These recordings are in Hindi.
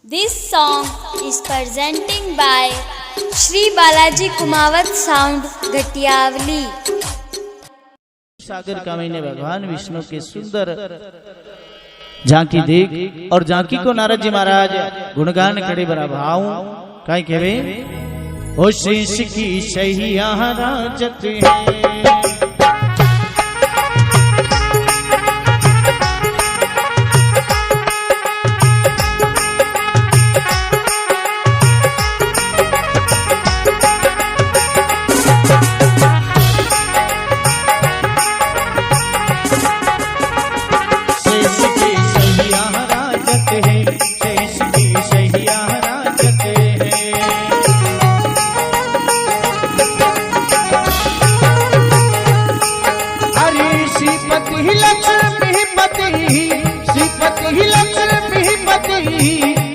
This song is presenting by Shri Balaji Kumawat Sound Gatiavali। सागर का महीने भगवान विष्णु के सुंदर झांकी देख और झांकी को नारद जी महाराज गुणगान करे बड़ा भाव काई कहवे ओ शेष की शैया राजत है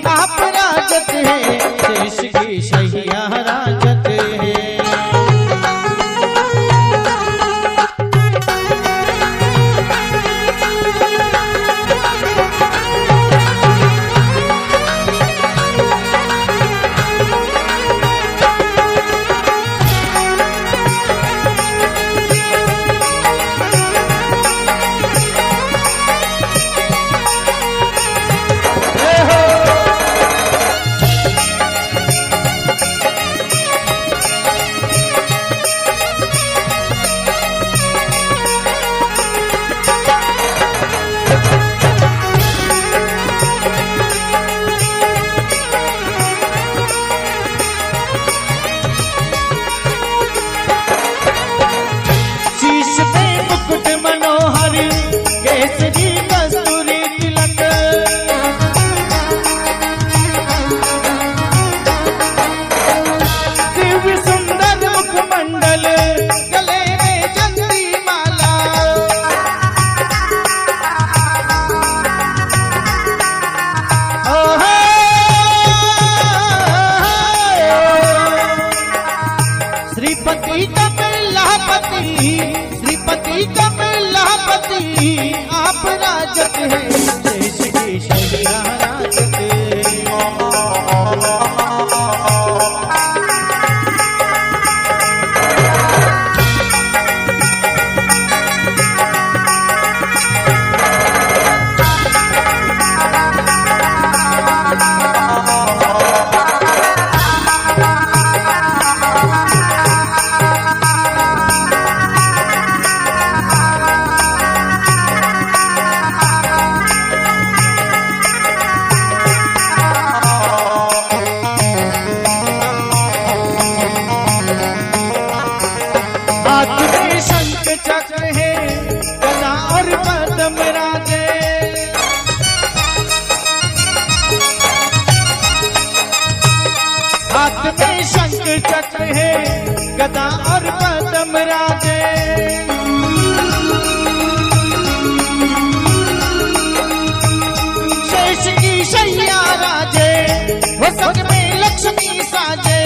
आप राजत है शेष की शैया राजत है। श्रीपति कमलापति आप राजत है शेष की शैया राजत हाथ में शंख चक्र है गदा और पद्म राजे शेष की शैया राजे वो संग में लक्ष्मी साजे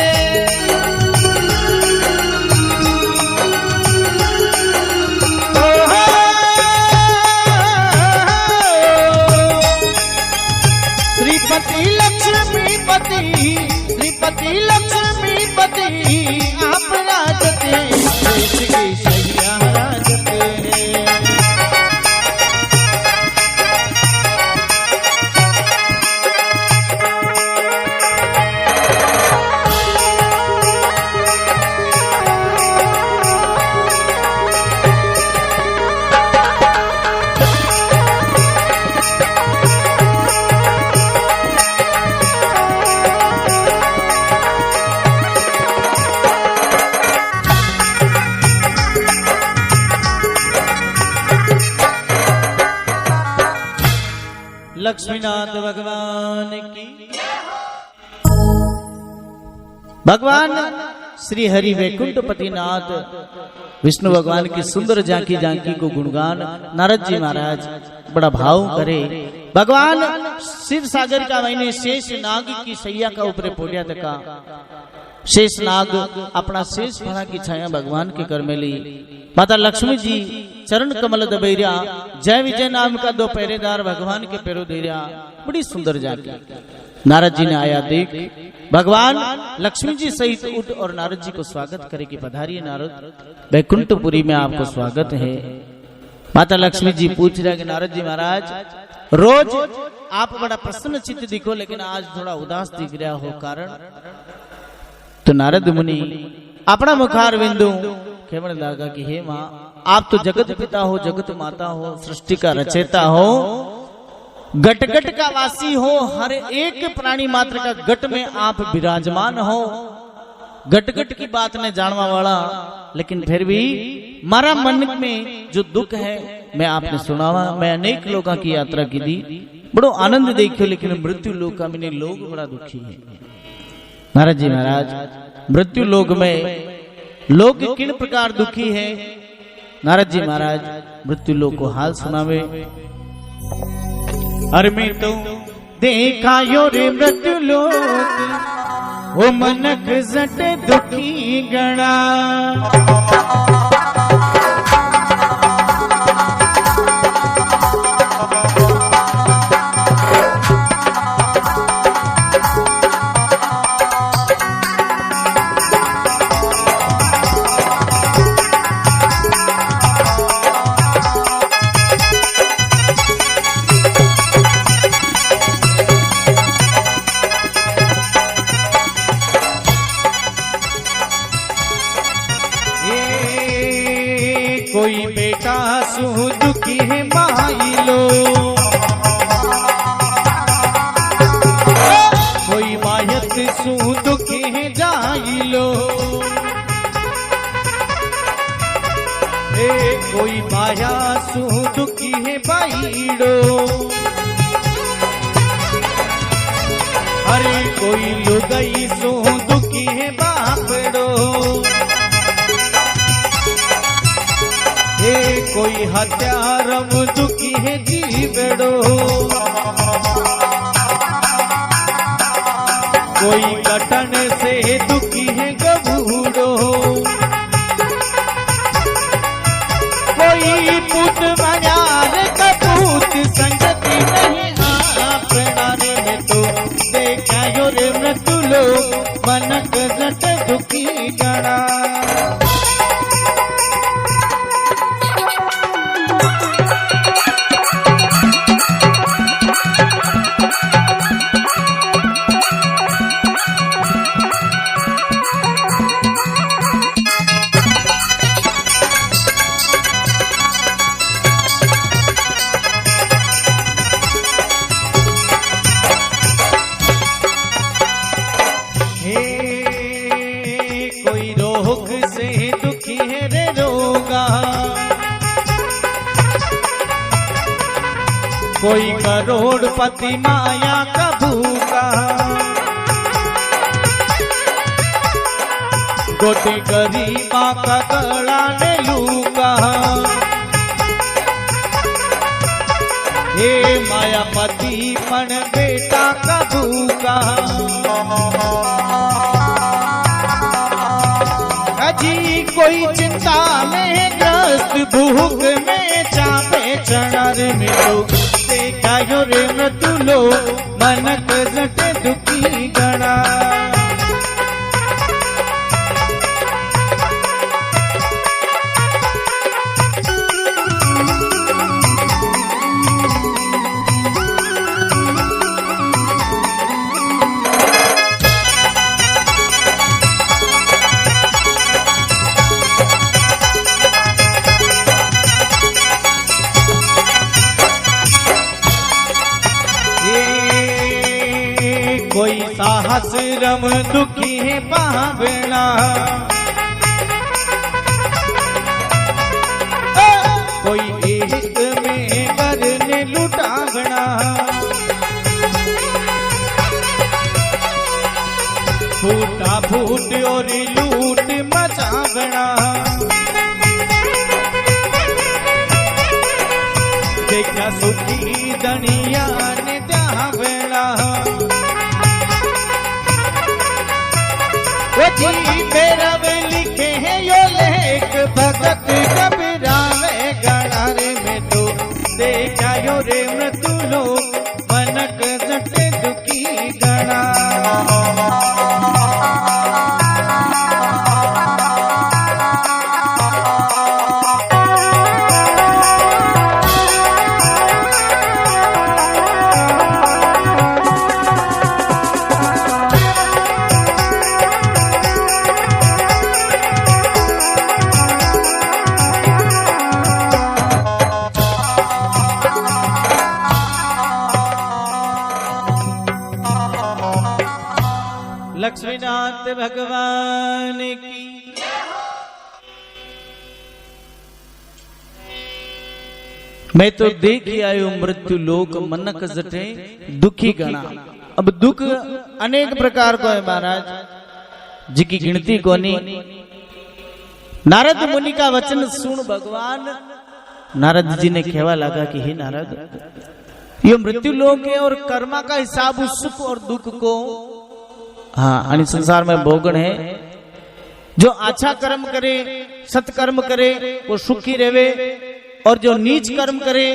श्रीपति लक्ष्मीपति श्रीपति लक्ष्मीपति आप राजत है शेष की शैया राजत है। लक्ष्मीनाथ भगवान की भगवान श्री हरि वैकुंठपति नाथ विष्णु भगवान की सुंदर झांकी झांकी को गुणगान नारद जी महाराज बड़ा भाव करे। भगवान शिव सागर का महीने शेष नाग की सैया का ऊपर पोलिया तका शेष नाग अपना शेष फणा की छाया भगवान के कर में ली। माता लक्ष्मी जी चरण कमल दबेरिया जय विजय नाम का दो पहरेदार भगवान के पैरों दे रहा। बड़ी सुंदर झांकी नारद जी ने आया देख भगवान लक्ष्मी जी सहित उठ और नारद जी को स्वागत करे कि पधारिए नारद, वैकुंठपुरी में आपको स्वागत है। माता लक्ष्मी जी पूछ रहे कि नारद जी महाराज, रोज आप बड़ा प्रसन्न चित्त दिखो, लेकिन आज थोड़ा उदास दिख रहा हो, कारण? तो नारद मुनि अपना मुखार बिंदु कहने लगा कि हे माँ, आप तो जगत पिता हो, जगत माता हो, सृष्टि का रचयिता हो, गट गट का वासी हो, हर एक प्राणी मात्र का गट में आप विराजमान हो, गट गट की बात ने जानवा वाला, लेकिन फिर भी मारा मन में जो दुख है मैं आपने सुनावा। मैं अनेक लोगों की यात्रा की दी, बड़ो आनंद देखियो, लेकिन मृत्यु लोक का मैंने लोग बड़ा दुखी है। नारद जी महाराज, मृत्यु लोक में लोग किन प्रकार दुखी है? नारद जी महाराज मृत्यु लोक को हाल सुनावे। अरे मैं तो देखा यो रे मृत्यु लोक, वो मनक जट दुखी गणा। कोई बेटा सु दुखी है माई लो, कोई मायत सु दुखी है जाई लो, कोई माया सु दुखी है बाईड़ो, अरे कोई लुगाई सु दुखी है बापड़ो, कोई हत्यारम दुखी है जीवड़ो, कोई कटन से दुखी है गबूड़ो, कोई पुत मयार कपूत संगति नहीं आपनारे में तो देखा यो रे मृत्यु लो मनक जट दुखी गणा। कोई करोड़पति माया का भूखा, गोटे गरीबा का गला ने लूका, हे मायापति पण बेटा का भूखा, अजी कोई चिंता में ग्रस्त भूख में चापे चढ़र में लोग देखा यो रे मृत्यु लो मनक जट दुखी गणा। कोई साहस रम दुखी है पावना, कोई एक में करने लुटावना, फूटा फूट और लूट मचावना, देखा सुखी दनिया ने त्यावना, जी मेरा वे लिखे हैं यो लेख भगत कबीरावे गणारे में तो देखा यो रे मृत्यु लो मनक जट दुखी गणा। लक्ष्मीनाथ भगवान की मैं तो देख आयो मृत्यु लोक मनक जटे दुखी गणा। अब दुख अनेक प्रकार को है महाराज, जिकी गिनती कोनी। नारद मुनि का वचन सुन भगवान नारद जी ने कहवा लगा कि हे नारद, ये मृत्यु लोक है और कर्मा का हिसाब उस सुख और दुख को हाँ संसार में भोगन है। जो अच्छा कर्म करे, सत्कर्म करे वो सुखी रहे, और जो नीच कर्म करे,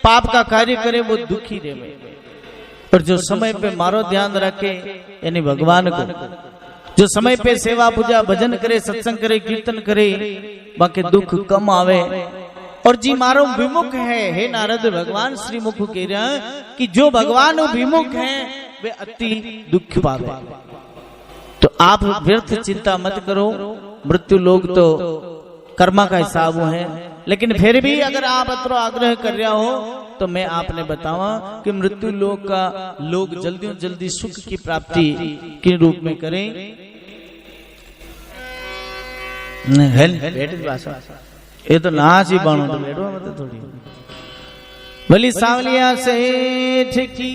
पाप का कार्य करे वो दुखी रहे। और जो समय पे मारो ध्यान रखे यानी भगवान को, जो समय पे सेवा पूजा भजन करे, सत्संग करे, कीर्तन करे, बाकी दुख कम आवे। और जी मारो विमुख है, हे नारद भगवान श्रीमुख कह रहे हैं कि जो भगवान विमुख है वे अति दुख पावे। तो आप व्यर्थ चिंता मत करो, मृत्यु लोग तो कर्मा का हिसाब है। लेकिन फिर भी अगर आप अतरो आग्रह कर रहा हो तो मैं आपने बतावा कि मृत्यु लोक का लोग जल्दी जल्दी सुख की प्राप्ति के रूप में करें। ये तो नाच ही बाणो तो बैठो मत थोड़ी भली सांवलिया सेठ की।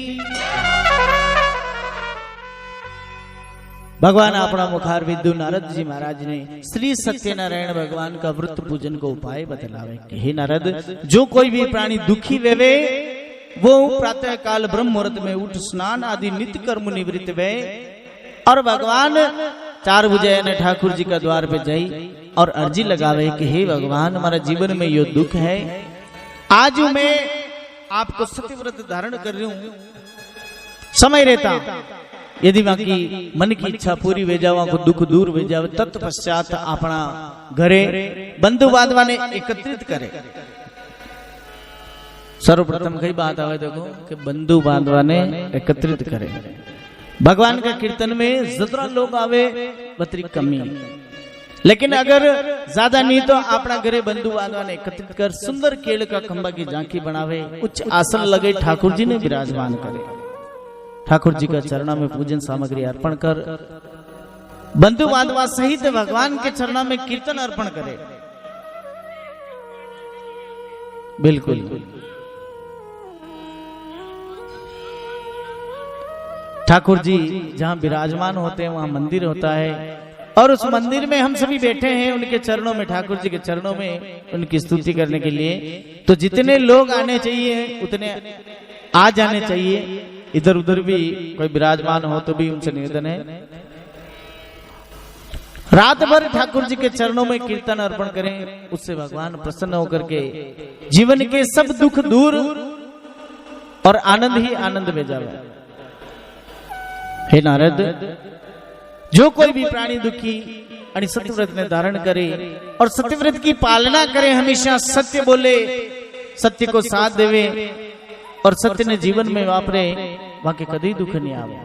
भगवान अपना मुखार विद्यु नारद जी महाराज ने श्री सत्यनारायण भगवान का व्रत पूजन को उपाय बतलावे कि हे नारद, जो कोई भी प्राणी दुखी वेवे वो प्रातः काल ब्रह्म मुहूर्त में उठ स्नान आदि नित्य कर्म निवृत्त वे और भगवान 4 बजे ने ठाकुर जी का द्वार पे जाई और अर्जी लगावे कि हे भगवान, हमारा जीवन में यो दुख है, आज मैं आपको सत्यव्रत धारण कर रही हूं, समय रहता यदि बाकी मन की इच्छा पूरी वे जावा को दुख दूर वे जावे, तत्पश्चात अपना घरे बंधु बांधवा ने एकत्रित करे। सर्वप्रथम कई बात आवे देखो कि बंधु बांधवा ने एकत्रित करे। भगवान का कीर्तन में जितना लोग आवे बतरी कमी, लेकिन अगर ज्यादा नहीं तो अपना घरे बंधु बांधवा ने एकत्रित कर सुंदर केड़ का खंबा की झांकी बनावे, उच्च आसन लगे ठाकुर जी ने विराजमान करे, ठाकुर जी का चरणा में पूजन सामग्री अर्पण कर बंधु बांधवा सहित भगवान के चरणा में कीर्तन अर्पण करे। बिल्कुल ठाकुर जी जहां विराजमान होते हैं वहां मंदिर होता है और उस मंदिर में हम सभी बैठे हैं उनके चरणों में, ठाकुर जी के चरणों में उनकी स्तुति करने के लिए। तो जितने लोग आने चाहिए उतने आ जाने चाहिए। इधर उधर भी कोई विराजमान हो तो भी उनसे निवेदन है रात भर ठाकुर जी के चरणों में कीर्तन अर्पण करें, उससे भगवान प्रसन्न होकर के जीवन के सब दुख दूर और आनंद ही आनंद में जावे। हे नारद, जो कोई भी प्राणी दुखी और सत्यव्रत ने धारण करे और सत्यव्रत की पालना करे, हमेशा सत्य बोले, सत्य को साथ देवे और सत्य ने जीवन में वापरे, वहां के कभी दुख नहीं आवे।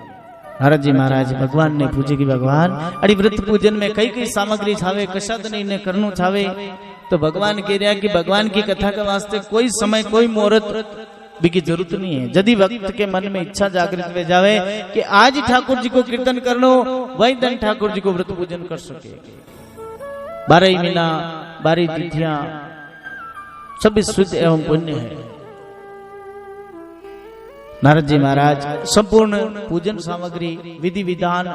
नारद जी महाराज भगवान ने पूछे कि भगवान अड़ी व्रत पूजन में कई कई सामग्री छावे, कशाद नहीं ने करनो छावे। तो भगवान कह रहा कि भगवान की कथा के वास्ते कोई समय कोई मुहूर्त भी की जरूरत नहीं है। यदि भक्त के मन में इच्छा जागृत हो जावे कि आज ठाकुर जी को कीर्तन करनो, वही दिन ठाकुर जी को व्रत पूजन कर सके। 12 महीना 12 तिथियां सब शुद्ध एवं पुण्य है। नारद जी महाराज संपूर्ण पूजन सामग्री विधि विधान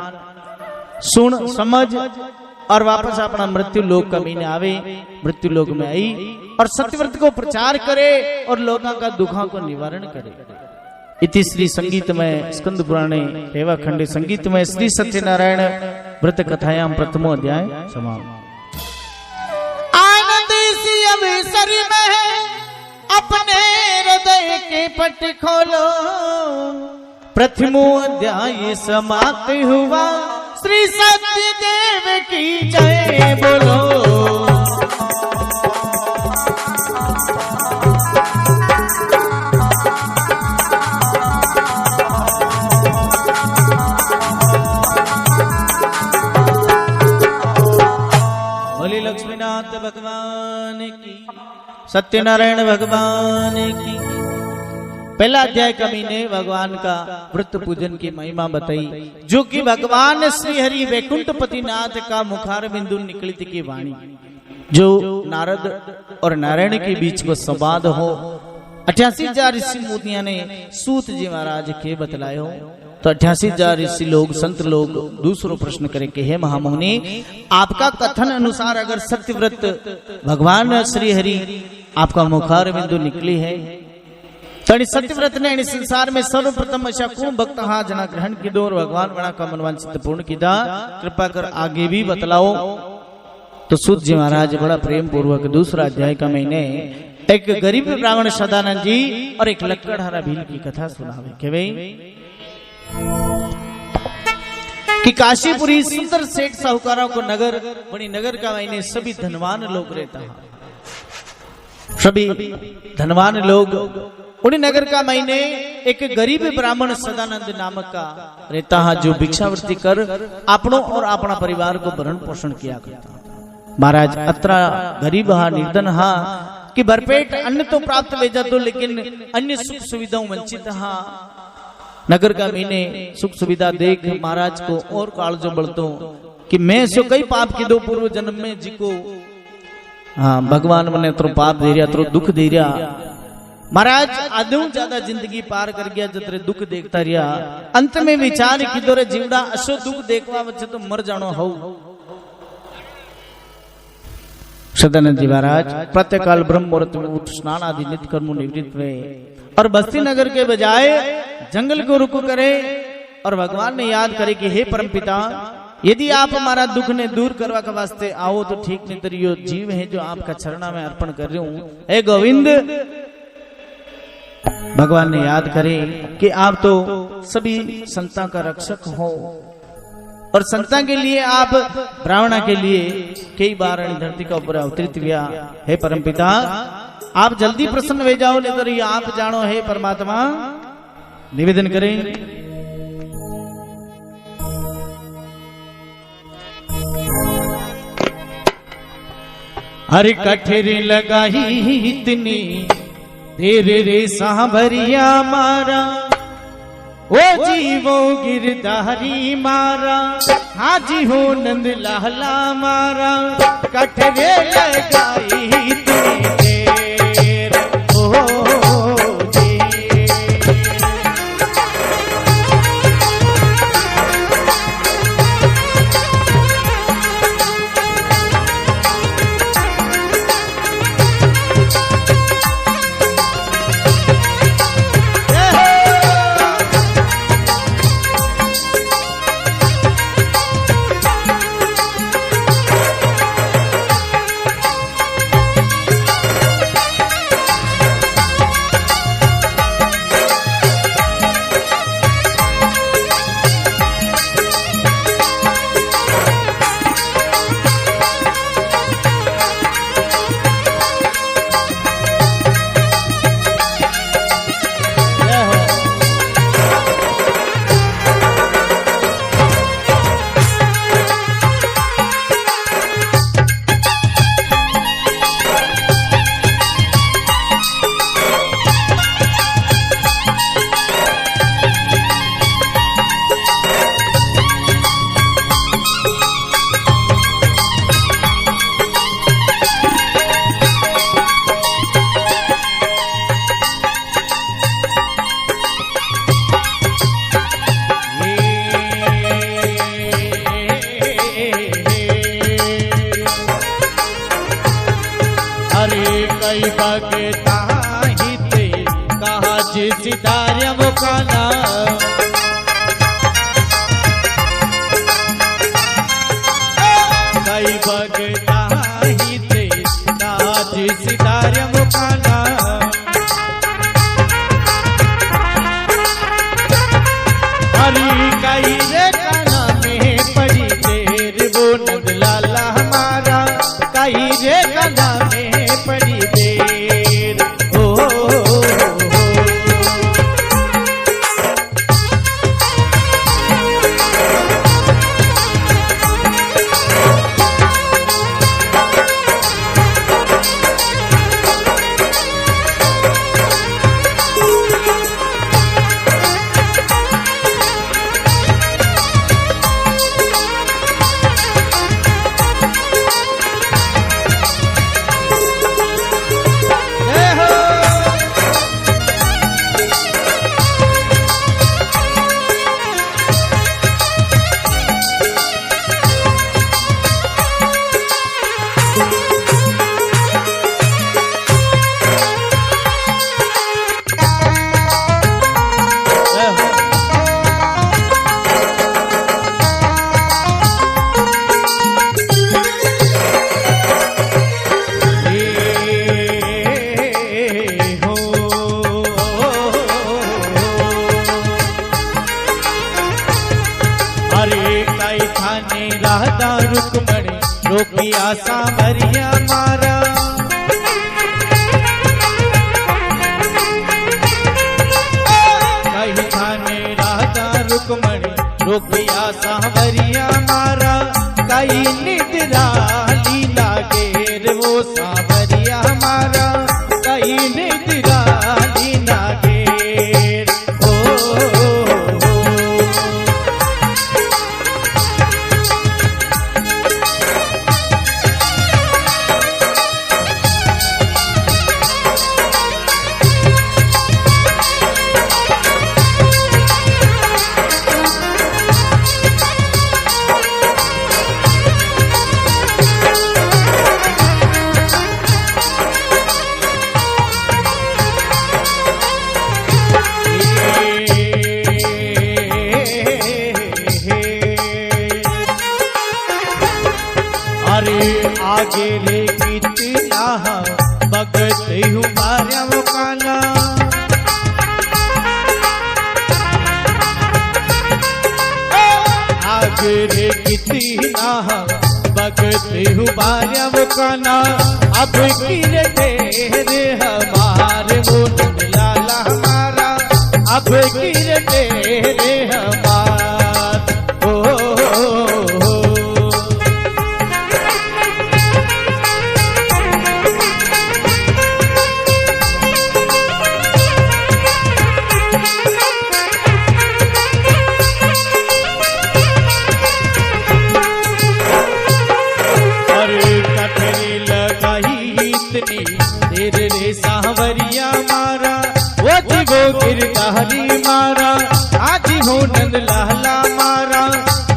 सुन समझ और वापस अपना मृत्यु लोक का महीने आवे, मृत्यु लोक में आई और सत्यव्रत को प्रचार करे और लोगों का दुखों को निवारण करे। इति श्री संगीत में स्कंद पुराणे रेवा खंडे संगीत में श्री सत्यनारायण व्रत कथायाम प्रथमो अध्याय समाप्त। आनंद सी अवसर में अपने हृदय के पट खोलो, प्रथमो अध्याय समाप्त हुआ। श्री सत्यदेव की जय बोलो। बोली लक्ष्मीनाथ भगवान की, सत्यनारायण भगवान की। पहला अध्याय का महीने भगवान का व्रत पूजन की महिमा बताई, जो कि भगवान श्री हरि वैकुंठपति नाथ का मुखार बिंदु निकलित की वाणी, जो नारद और नारायण के बीच को संवाद हो। 88,000 ऋषि मुनियों ने सूत जी महाराज के बतलायो। तो 88,000 ऋषि लोग, संत लोग दूसरों प्रश्न करे कि हे महामुनि, आपका कथन अनुसार अगर सत्यव्रत भगवान श्री हरि आपका मुखार बिंदु निकली है, तो सत्यव्रत ने इन संसार में सर्वप्रथम अशा को भक्त हा जना ग्रहण की दो और भगवान बड़ा का मनवांछित पूर्ण किया, कृपा कर आगे भी बतलाओ। तो सूत जी महाराज बड़ा प्रेम पूर्वक दूसरा अध्याय का महीने एक गरीब ब्राह्मण सदानंद जी और एक लक्कड़हारा भील की कथा सुनावे के भाई कि काशीपुरी सुंदर सेठ साहूकारों को नगर, बड़ी नगर का महीने सभी धनवान लोग रहता है, सभी धनवान लोग। उन्हीं नगर का महीने एक गरीब ब्राह्मण सदानंद नामक का रहता है, जो भिक्षावृत्ति कर अपनों और अपना परिवार को भरण पोषण किया करता। महाराज अत्रा गरीब हा, निर्धन हा कि भरपेट अन्न तो प्राप्त ले जातो, लेकिन अन्य सुख सुविधाओं वंचित हा। नगर का महीने सुख सुविधा देख महाराज को और कालजो बढ़तो कि मैं सो कई पाप की दो पूर्व जन्म में जी को, हाँ भगवान मने तो पाप दे रहा, तो दुख दे रहा। महाराज आधु ज्यादा जिंदगी पार कर गया, जतरे दुख देखता रहा। अंत में विचार की दो जीवड़ा अशो दुख देखवा वच्चे तो मर जानो हो। सदानंद जी महाराज प्रातःकाल ब्रह्म मुहूर्त में उठ स्नान आदि नित्य कर्मों निवृत्त हुए और बस्ती नगर के बजाय जंगल को रुक करे और भगवान ने याद करे कि हे परमपिता, यदि आप हमारा दुख ने दूर करवा के वास्ते आओ तो ठीक नहीं, तरियो जीव है जो आपका चरणा में अर्पण कर रही हूं। हे गोविंद, भगवान ने याद करे कि आप तो सभी संतां का रक्षक हो और संतां के लिए आप ब्राह्मणा के लिए कई बार धरती का ऊपर अवतरित हुआ। हे परमपिता, आप जल्दी प्रसन्न हो जाओ, नहीं तो ये आप जानो। हे परमात्मा, निवेदन करें। हर कठेरी लगाई इतनी तेरे रे सांभरिया मारा, ओ जीवो गिरधारी मारा, हाजी हो नंद लाला मारा, कठरे लगाई इतनी देर ओ जी। सितारे मुकाना कई बगता ही थे नाच सितारे मुकाना कई रे काना में पड़ी देर वो नंद लाला हमारा, कई रे काना में पड़ी देर हो। रुक्मणी रोकिया सांवरिया मारा, कहीं थाने राधा रुक्मणी रोकिया सांवरिया मारा, कहीं निद्रा लीला गेर वो सांवरिया मारा, कहीं निद्रा लीला गेर ओ। आगे रे कितना भगत हूँ मार्या वो काना, आगे रे कितना भगत हूँ मार्या वो काना, अब गिर तेरे हमारे वो नंद लाला हमारा, अब गिर तेरे हमार ओ। तेरे रे सांवरिया मारा, वो दिगो गिरधारी मारा, आज हो नंद लाला मारा,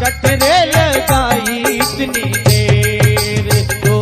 कटरे लगाई इतनी देर ओ।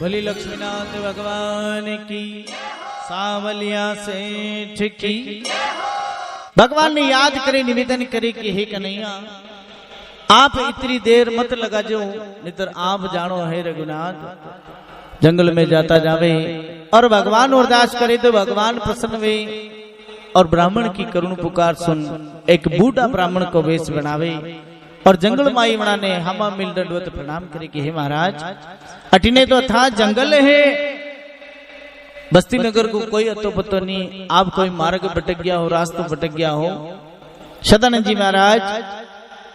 भली लक्ष्मीनाथ भगवान की, सांवलिया सेठ की। भगवान ने याद करे, निवेदन करे कि हे कन्हैया आप इतनी देर मत लगा जो, नितर आप जानो है रघुनाथ जंगल में जाता जावे और भगवान अरदास करे तो भगवान प्रसन्न वे और ब्राह्मण की करुण पुकार सुन एक बूढ़ा ब्राह्मण को वेश बनावे और जंगल माई मणा ने हमा मिल दंडवत प्रणाम करे कि हे महाराज अटिने तो था जंगल है, बस्ती नगर को कोई अतो पतो नहीं, आप कोई मार्ग भटक गया हो, रास्ता भटक गया हो। सदानंद जी महाराज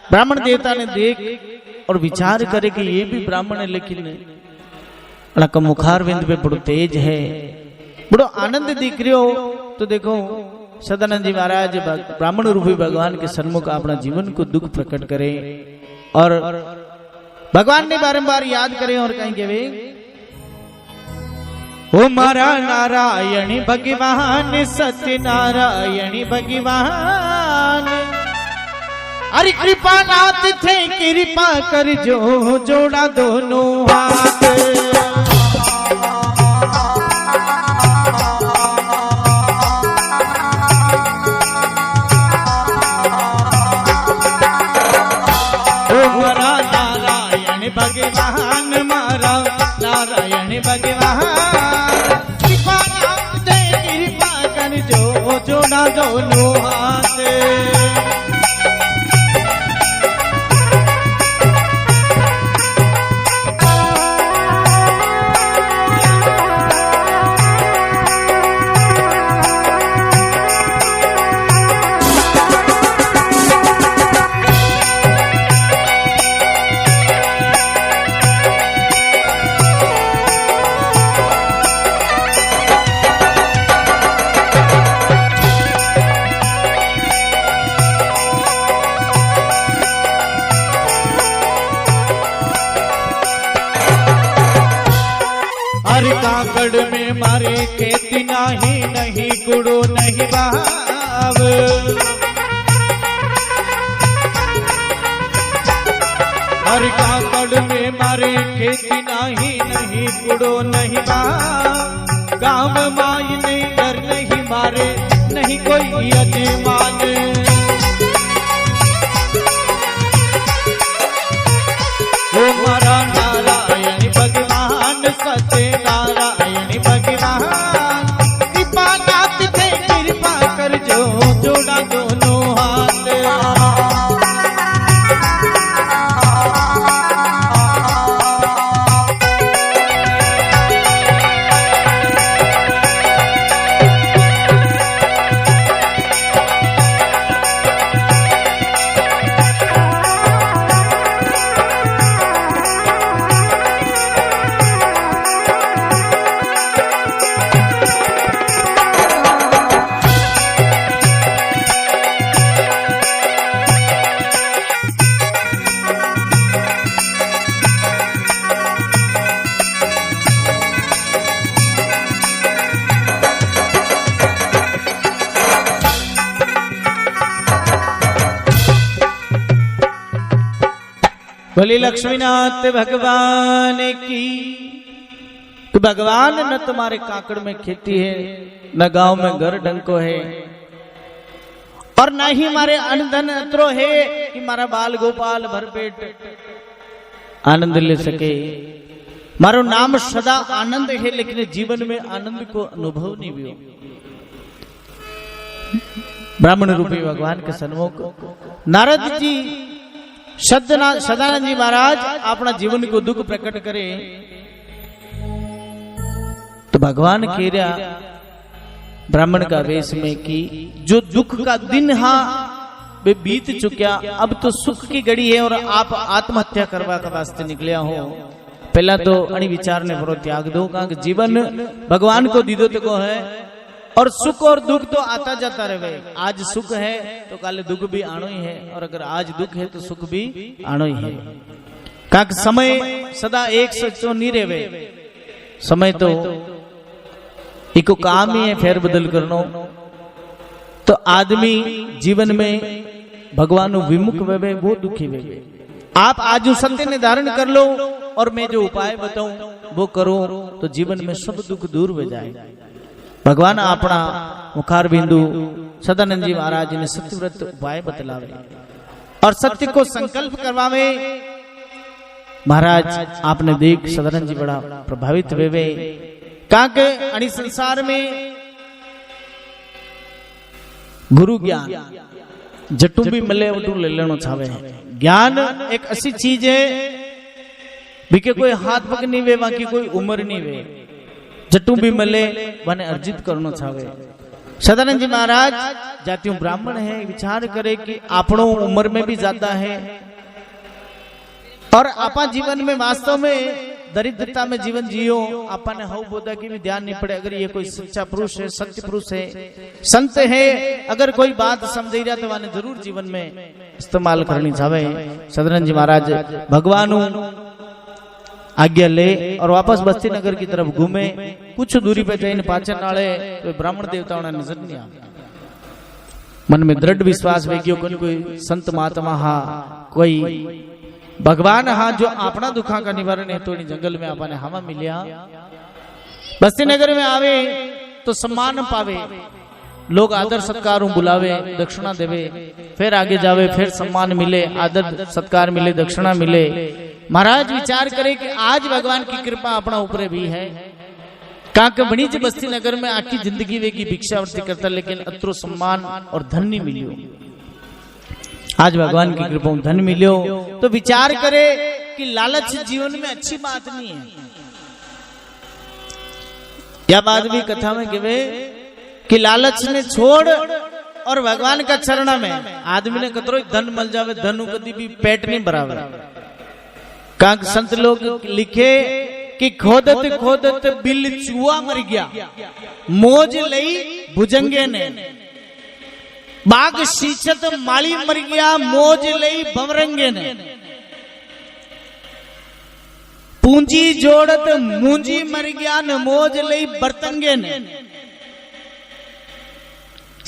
ब्राह्मण देवता ने देख और विचार करे कि ये भी ब्राह्मण है, लेकिन का मुखार बिंद पे बड़ो तेज है, बड़ो आनंद दिख रहे हो। तो देखो सदानंद जी महाराज ब्राह्मण रूपी भगवान के सन्मुख अपना जीवन को दुख प्रकट करे और भगवान ने बारंबार याद करें और कहेंगे वे ओ मारा नारायणी भगवान सत्य नारायणी भगवान अरे कृपा नाथ थे कृपा कर जो जोड़ा दोनों हाथ भगवान मारा नारायण भगवान कृपा दे कृपा कर जो जोड़ा दोनों हाथ काकड़ में मारे खेती नहीं गुड़ो नहीं भाव हर काकड़ में मारे खेती नहीं गुड़ो नहीं भाव गाँव माई नहीं डर नहीं मारे नहीं कोई यजमान वो मारा नारायण भगवान सत्य नारायण भगवान कृपा नाथ थे कृपा कर जो जोड़ा दोनों हाथ बोली लक्ष्मीनाथ भगवान की। तो भगवान न तुम्हारे काकड़ में खेती है न गांव में घर डंको है और न ही मारे अन्न धन अत्रो है कि मारा बाल गोपाल भरपेट आनंद ले सके। मारो नाम सदा आनंद है लेकिन जीवन में आनंद को अनुभव नहीं हुआ। ब्राह्मण रूपी भगवान के सन्मुख नारद जी सदानंद जी महाराज अपना जीवन को दुख प्रकट करे तो भगवान कह रहा ब्राह्मण का वेश में कि जो दुख का दिन वे बीत चुका, अब तो सुख की घड़ी है और आप आत्महत्या करवा के वास्ते निकलिया हो। पहला तो अणि विचार ने भरो त्याग दो, कहा कि जीवन भगवान को दीदो तो को है और सुख और दुख तो आता जाता रहे। आज सुख है तो कल दुख भी आनो ही है और अगर आज दुख है तो सुख भी आनो ही है। कहा समय सदा एक सच तो नहीं रहे, समय तो एक काम ही है फेर बदल करनो। तो आदमी जीवन में भगवान विमुख वे वो दुखी वे। आप आज सत्य निर्धारण कर लो और मैं जो उपाय बताऊं वो करो तो जीवन में सब दुख दूर हो जाए। भगवान अपना मुखार बिंदु सदानंद जी महाराज ने सत्यव्रत उपाय बतलावे और सत्य को संकल्प करवावे। महाराज आपने देख सदानंद जी बड़ा प्रभावित हुए। कहा के अणि संसार में गुरु ज्ञान जटू भी मिले उटू ले लेना चाहे। ज्ञान एक ऐसी चीज है बिके कोई हाथ पक नहीं वे, बाकी कोई उम्र नहीं वे, जटू भी मिले वने अर्जित करना चाहे। सदानंद जी महाराज जातियों ब्राह्मण है, विचार करे कि आपनो उम्र में भी ज्यादा है और आपा जीवन में वास्तव में दरिद्रता में जीवन जियो। आपा ने हव बोधा की भी ध्यान नहीं पड़े। अगर ये कोई सच्चा पुरुष है, सत्य पुरुष है, संत है, अगर कोई बात समझ रहा तो वाने जरूर जीवन में इस्तेमाल करनी चाहे। सदरन जी महाराज भगवान आज्ञा ले और वापस बस्ती नगर की तरफ घूमे। कुछ दूरी पे जाइन पाचन नाले तो ब्राह्मण देवताओं ने नजर नहीं आ। मन में दृढ़ विश्वास वेग्यो कोई संत महात्मा हा कोई भगवान हा जो अपना दुखा का निवारण है तो जंगल में आपने हवा मिलिया। बस्ती नगर में आवे तो सम्मान पावे, लोग आदर सत्कार बुलावे, दक्षिणा देवे, फिर आगे जावे, फिर सम्मान मिले, आदर सत्कार मिले, दक्षिणा मिले। महाराज विचार करे कि आज भगवान की कृपा अपना ऊपर भी है। कांक बणीज बस्ती नगर में आखी जिंदगी वेगी भिक्षावृत्ति करता, लेकिन अत्रो सम्मान और धन नहीं मिलियो। आज भगवान की कृपा धन मिलियो तो विचार करे कि लालच जीवन में अच्छी बात नहीं है। यह बात भी कथा में कहवे कि लालच ने छोड़ और भगवान का चरण में आदमी ने कतरो धन मिल जावे, धन कभी भी पेट नहीं भरावे। कांक संत लोग लिखे कि खोदत खोदत बिल चूहा मर गया, मौज लई भुजंगे ने। बाग शीचत माली मर गया, मौज लई भवरंगे ने। पूंजी जोड़त मूंजी मर गया, न मौज लई बरतंगे ने।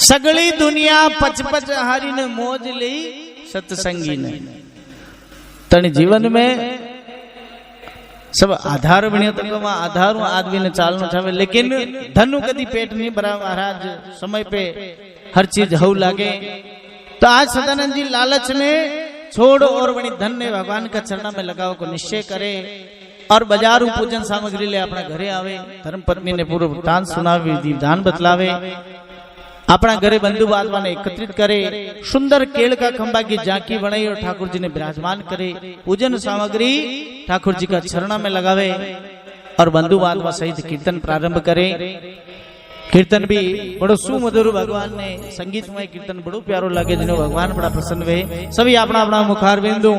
सगली दुनिया पच पच हारी, न मौज लई सत्संगी ने। तन जीवन में सब आधार बनियो तो आधार आदमी ने चालना चाहे, लेकिन धनु कदी पेट नहीं भरा। महाराज समय पे हर चीज हऊ लागे। तो आज सदानंद जी लालच ने छोड़ और बड़ी धन ने भगवान का चरण में लगाओ को निश्चय करे और बाजारू पूजन सामग्री ले अपना घरे आवे। धर्म पत्नी ने पूर्व वृत्तांत सुनावे, विधान बतलावे, अपना घरे बंधु बांधवा ने एकत्रित करे, सुंदर केड़ का खंबा की झांकी बनाई और ठाकुर जी ने विराजमान करे। पूजन सामग्री ठाकुर जी का चरण में लगावे और बंधु बांधवा सहित कीर्तन प्रारंभ करे। कीर्तन भी बड़ो सुमधुर, भगवान ने संगीतमय कीर्तन बड़ो प्यारो लगे, जिन्हें भगवान बड़ा प्रसन्न हुए। सभी अपना अपना मुखार बिंदु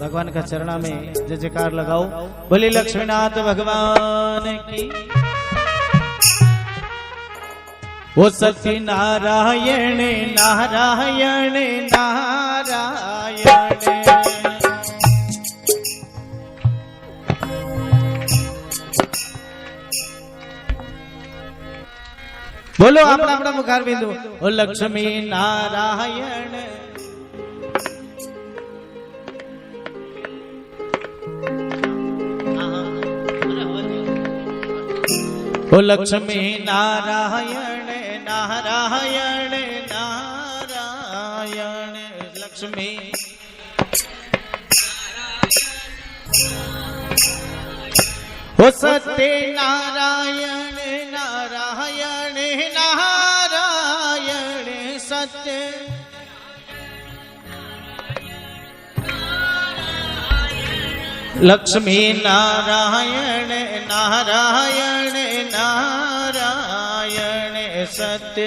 भगवान का चरण में जय जयकार लगाओ। बोले लक्ष्मीनाथ भगवान की। वो सत्य नारायण नारायण नारायण। बोलो अपना अपना मुखार बिंदु। ओ लक्ष्मी नारायण। ओ लक्ष्मी नारायण नारायण नारायण। लक्ष्मी ओ सत्य नारायण नारायण नारायण। सत्य लक्ष्मी नारायण नारायण नारायण। सत्य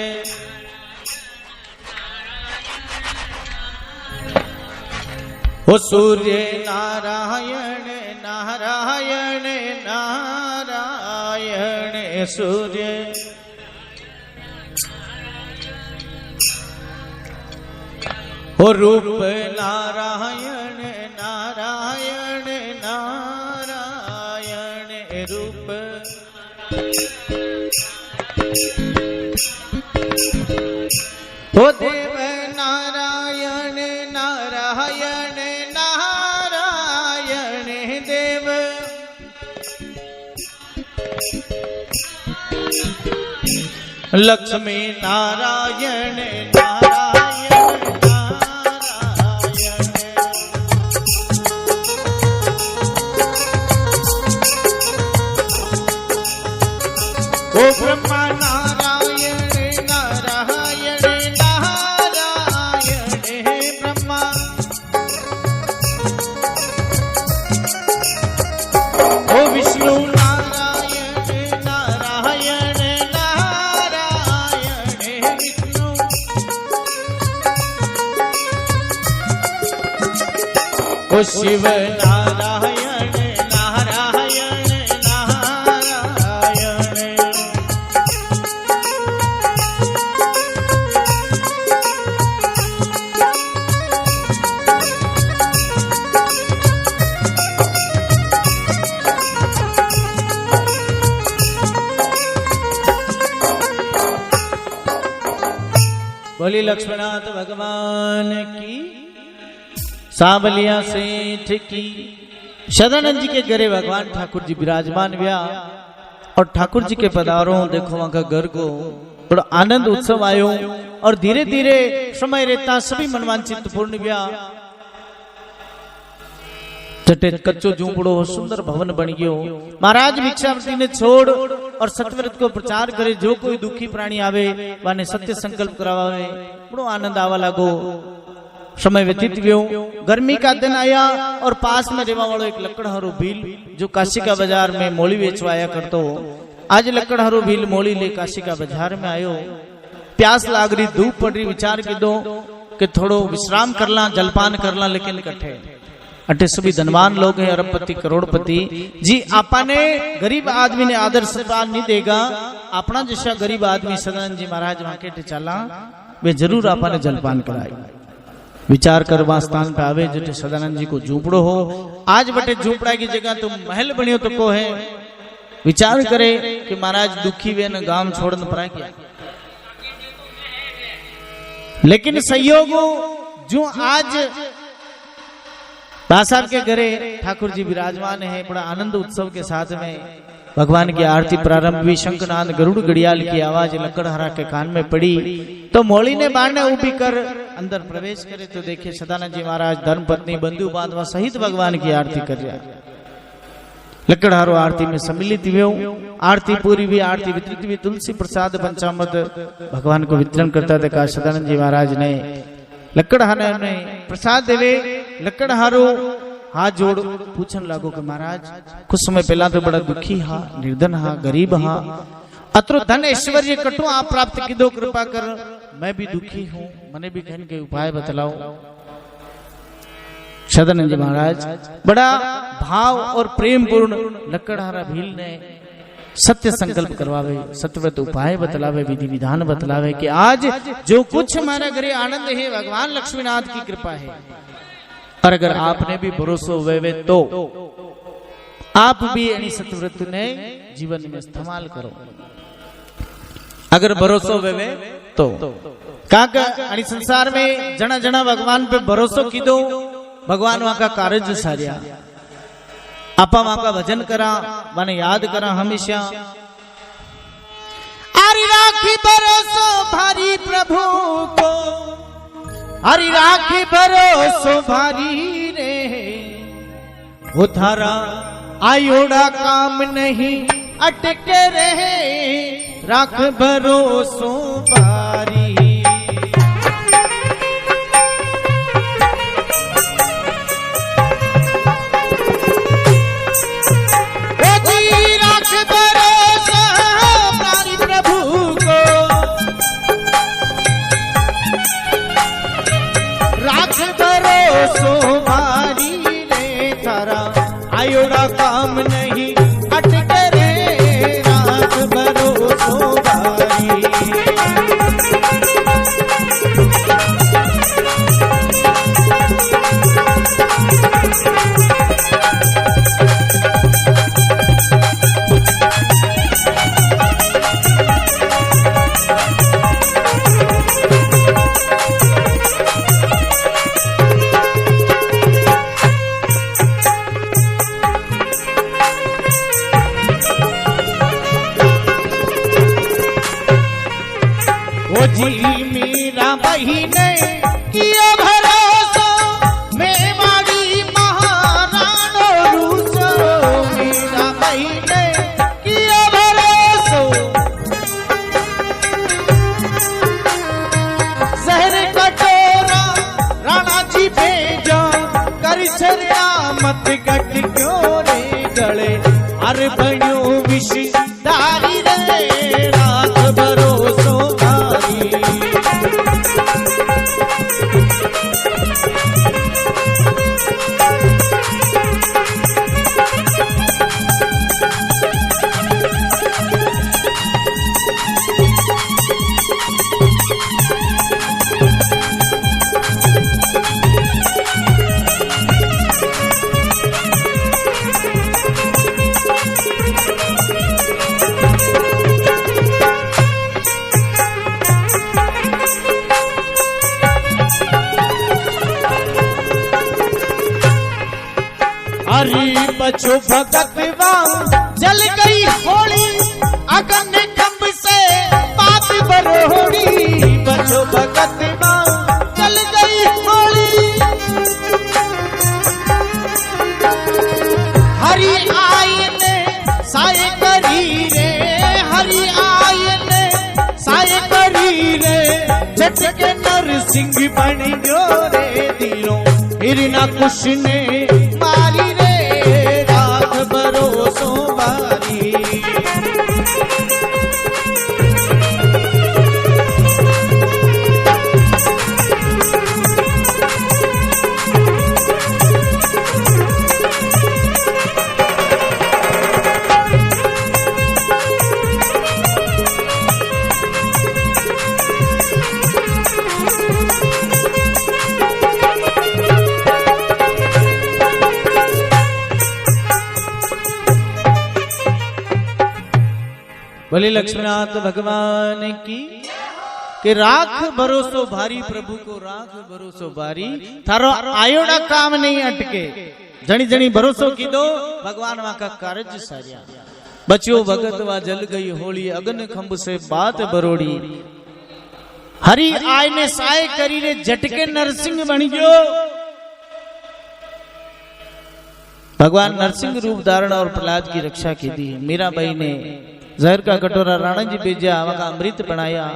ओ सूर्य नारायण नारायण नारायण। सूर्य ओ रूप नारायण नारायण नारायण। रूप ओ देव नारायण नारायण नारायण। देव लक्ष्मी नारायण नारायण नारायण। ओ ब्रह्मा नारायण नारायण नारायण। ब्रह्मा ओ विष्णु नारायण नारायण नारायण। विष्णु ओ शिव नारायण नारायण नारायण। बोली लक्ष्मणनाथ भगवान की, सावलिया सेठ की। सदानंद जी के घरे भगवान ठाकुर जी विराजमान हुआ और ठाकुर जी के पधारो देखो वहां का घर को बड़ा आनंद उत्सव आयो और धीरे धीरे समय रहता सभी मनवांचित पूर्ण हुआ। जटे कच्चो झूपड़ो सुंदर भवन बन गयो। महाराज भिक्षावती ने छोड़ और सत्यव्रत को प्रचार करे, जो कोई दुखी प्राणी आवे वाने सत्य संकल्प करावे, बड़ो आनंद आवा लागो। समय व्यतीत हुयो, गर्मी का दिन आया और पास में रेवा वालों एक लकड़हारो भील जो काशी का बाजार में मोली बेचवाया करतो, आज लकड़हारो भील मोली ले काशी का बाजार में आयो। प्यास लाग रही, धूप पड़ रही, विचार की दो कि थोड़ो विश्राम करला, जलपान करला, लेकिन कट्ठे अटे सभी धनवान लोग हैं, अरबपति करोड़पति जी। आपने गरीब आदमी ने आदर सत्कार नहीं देगा, अपना जैसा गरीब आदमी सदानंद जी महाराज वहां के चला वे जरूर आपने जलपान कराए। विचार कर वहां स्थान पे आवे जो सदानंद जी को झूपड़ो हो, आज बटे झूपड़ा की जगह तुम महल बनियो तो को है। विचार करे कि महाराज दुखी वे न गांव छोड़न पड़ा क्या, लेकिन संयोग जो आज साहब के घरे ठाकुर जी विराजमान है, बड़ा आनंद उत्सव के साथ में भगवान की आरती प्रारंभ हुई। शंखनाद गरुड़ घड़ियाल की आवाज लकड़हारा के कान में पड़ी तो मोली ने बाणे उभी कर अंदर प्रवेश करे तो देखे सदानंद जी महाराज धर्म पत्नी बंधु बांधवा सहित भगवान की आरती कर रहा। लकड़हारो आरती में सम्मिलित हुए, आरती पूरी हुई, आरती वितरित हुई, तुलसी प्रसाद पंचामृत भगवान को वितरण करता देखा। सदानंद जी महाराज ने लकड़हारे ने प्रसाद देवे। लकड़हारो हाथ जोड़ पूछन लागो कि महाराज कुछ समय पहला तो बड़ा दुखी हा, निर्धन हा, गरीब हा, अत्रो धन ऐश्वर्य कटो आप प्राप्त की दो, कृपा कर मैं भी दुखी हूं, मने भी कहने के उपाय बतलाओ। सदानंद जी महाराज बड़ा भाव और प्रेम पूर्ण लकड़हारा भील ने सत्य संकल्प करवावे, सत्यव्रत उपाय बतलावे, विधि विधान बतलावे कि आज जो कुछ हमारे घरे आनंद है भगवान लक्ष्मीनाथ की कृपा है, और अगर आपने भी भरोसा वेवे तो आप भी यानी सत्यव्रत ने जीवन में इस्तेमाल करो। अगर भरोसा वेवे तो काका यानी संसार में जना जना भगवान पे भरोसा की दो, भगवान वहां का कार्य सारिया, आपा वहां का भजन करा, माने याद करा हमेशा। अरे राखी भरोसा भारी प्रभु को, हरि राखी भरोसो भारी रे, वो थारा आयोड़ा काम नहीं अटके रहे, राख भरोसो भारी। राख भरोसा भारी प्रभु को, राख भरोसो भारी रे, थारा आयोड़ा काम नहीं अटके रे, राख भरोसो भारी। वो जी मेरा बहिने किया भरोसा, मैं मारी महाराणो रूसो, मेरा बहिने किया भरोसा, जहर कटोरा राणा जी भेजा, कर छरिया मत गट क्यों रे गले, अर बन्यो विष दारी रे, राख भरोसो बचो भगत जल गई होली अगन कंब से बात बरोड़ी बचो भगत जल गई होली हरि आयने साए करी रे हरि आयने साए करी रे झटके नरसिंह बन गयो रे दिलो हिरना कुछ ने मारी रे राख भरोसो वारी बोले लक्ष्मीनाथ भगवान की कि राख भरोसो भारी प्रभु को राख भरोसो भारी थारो आयोड़ा काम नहीं अटके जनी जनी भरोसो की दो भगवान वहां का कार्य सारिया बच्चों भगत वा जल गई होली अगन खंभ से बात बरोड़ी हरि आय ने साय करी रे झटके नरसिंह बन गयो भगवान नरसिंह रूप धारण और प्रहलाद की रक्षा की दी मीराबाई ने जहर का कटोरा राणा जी भेजा वहां का अमृत बनाया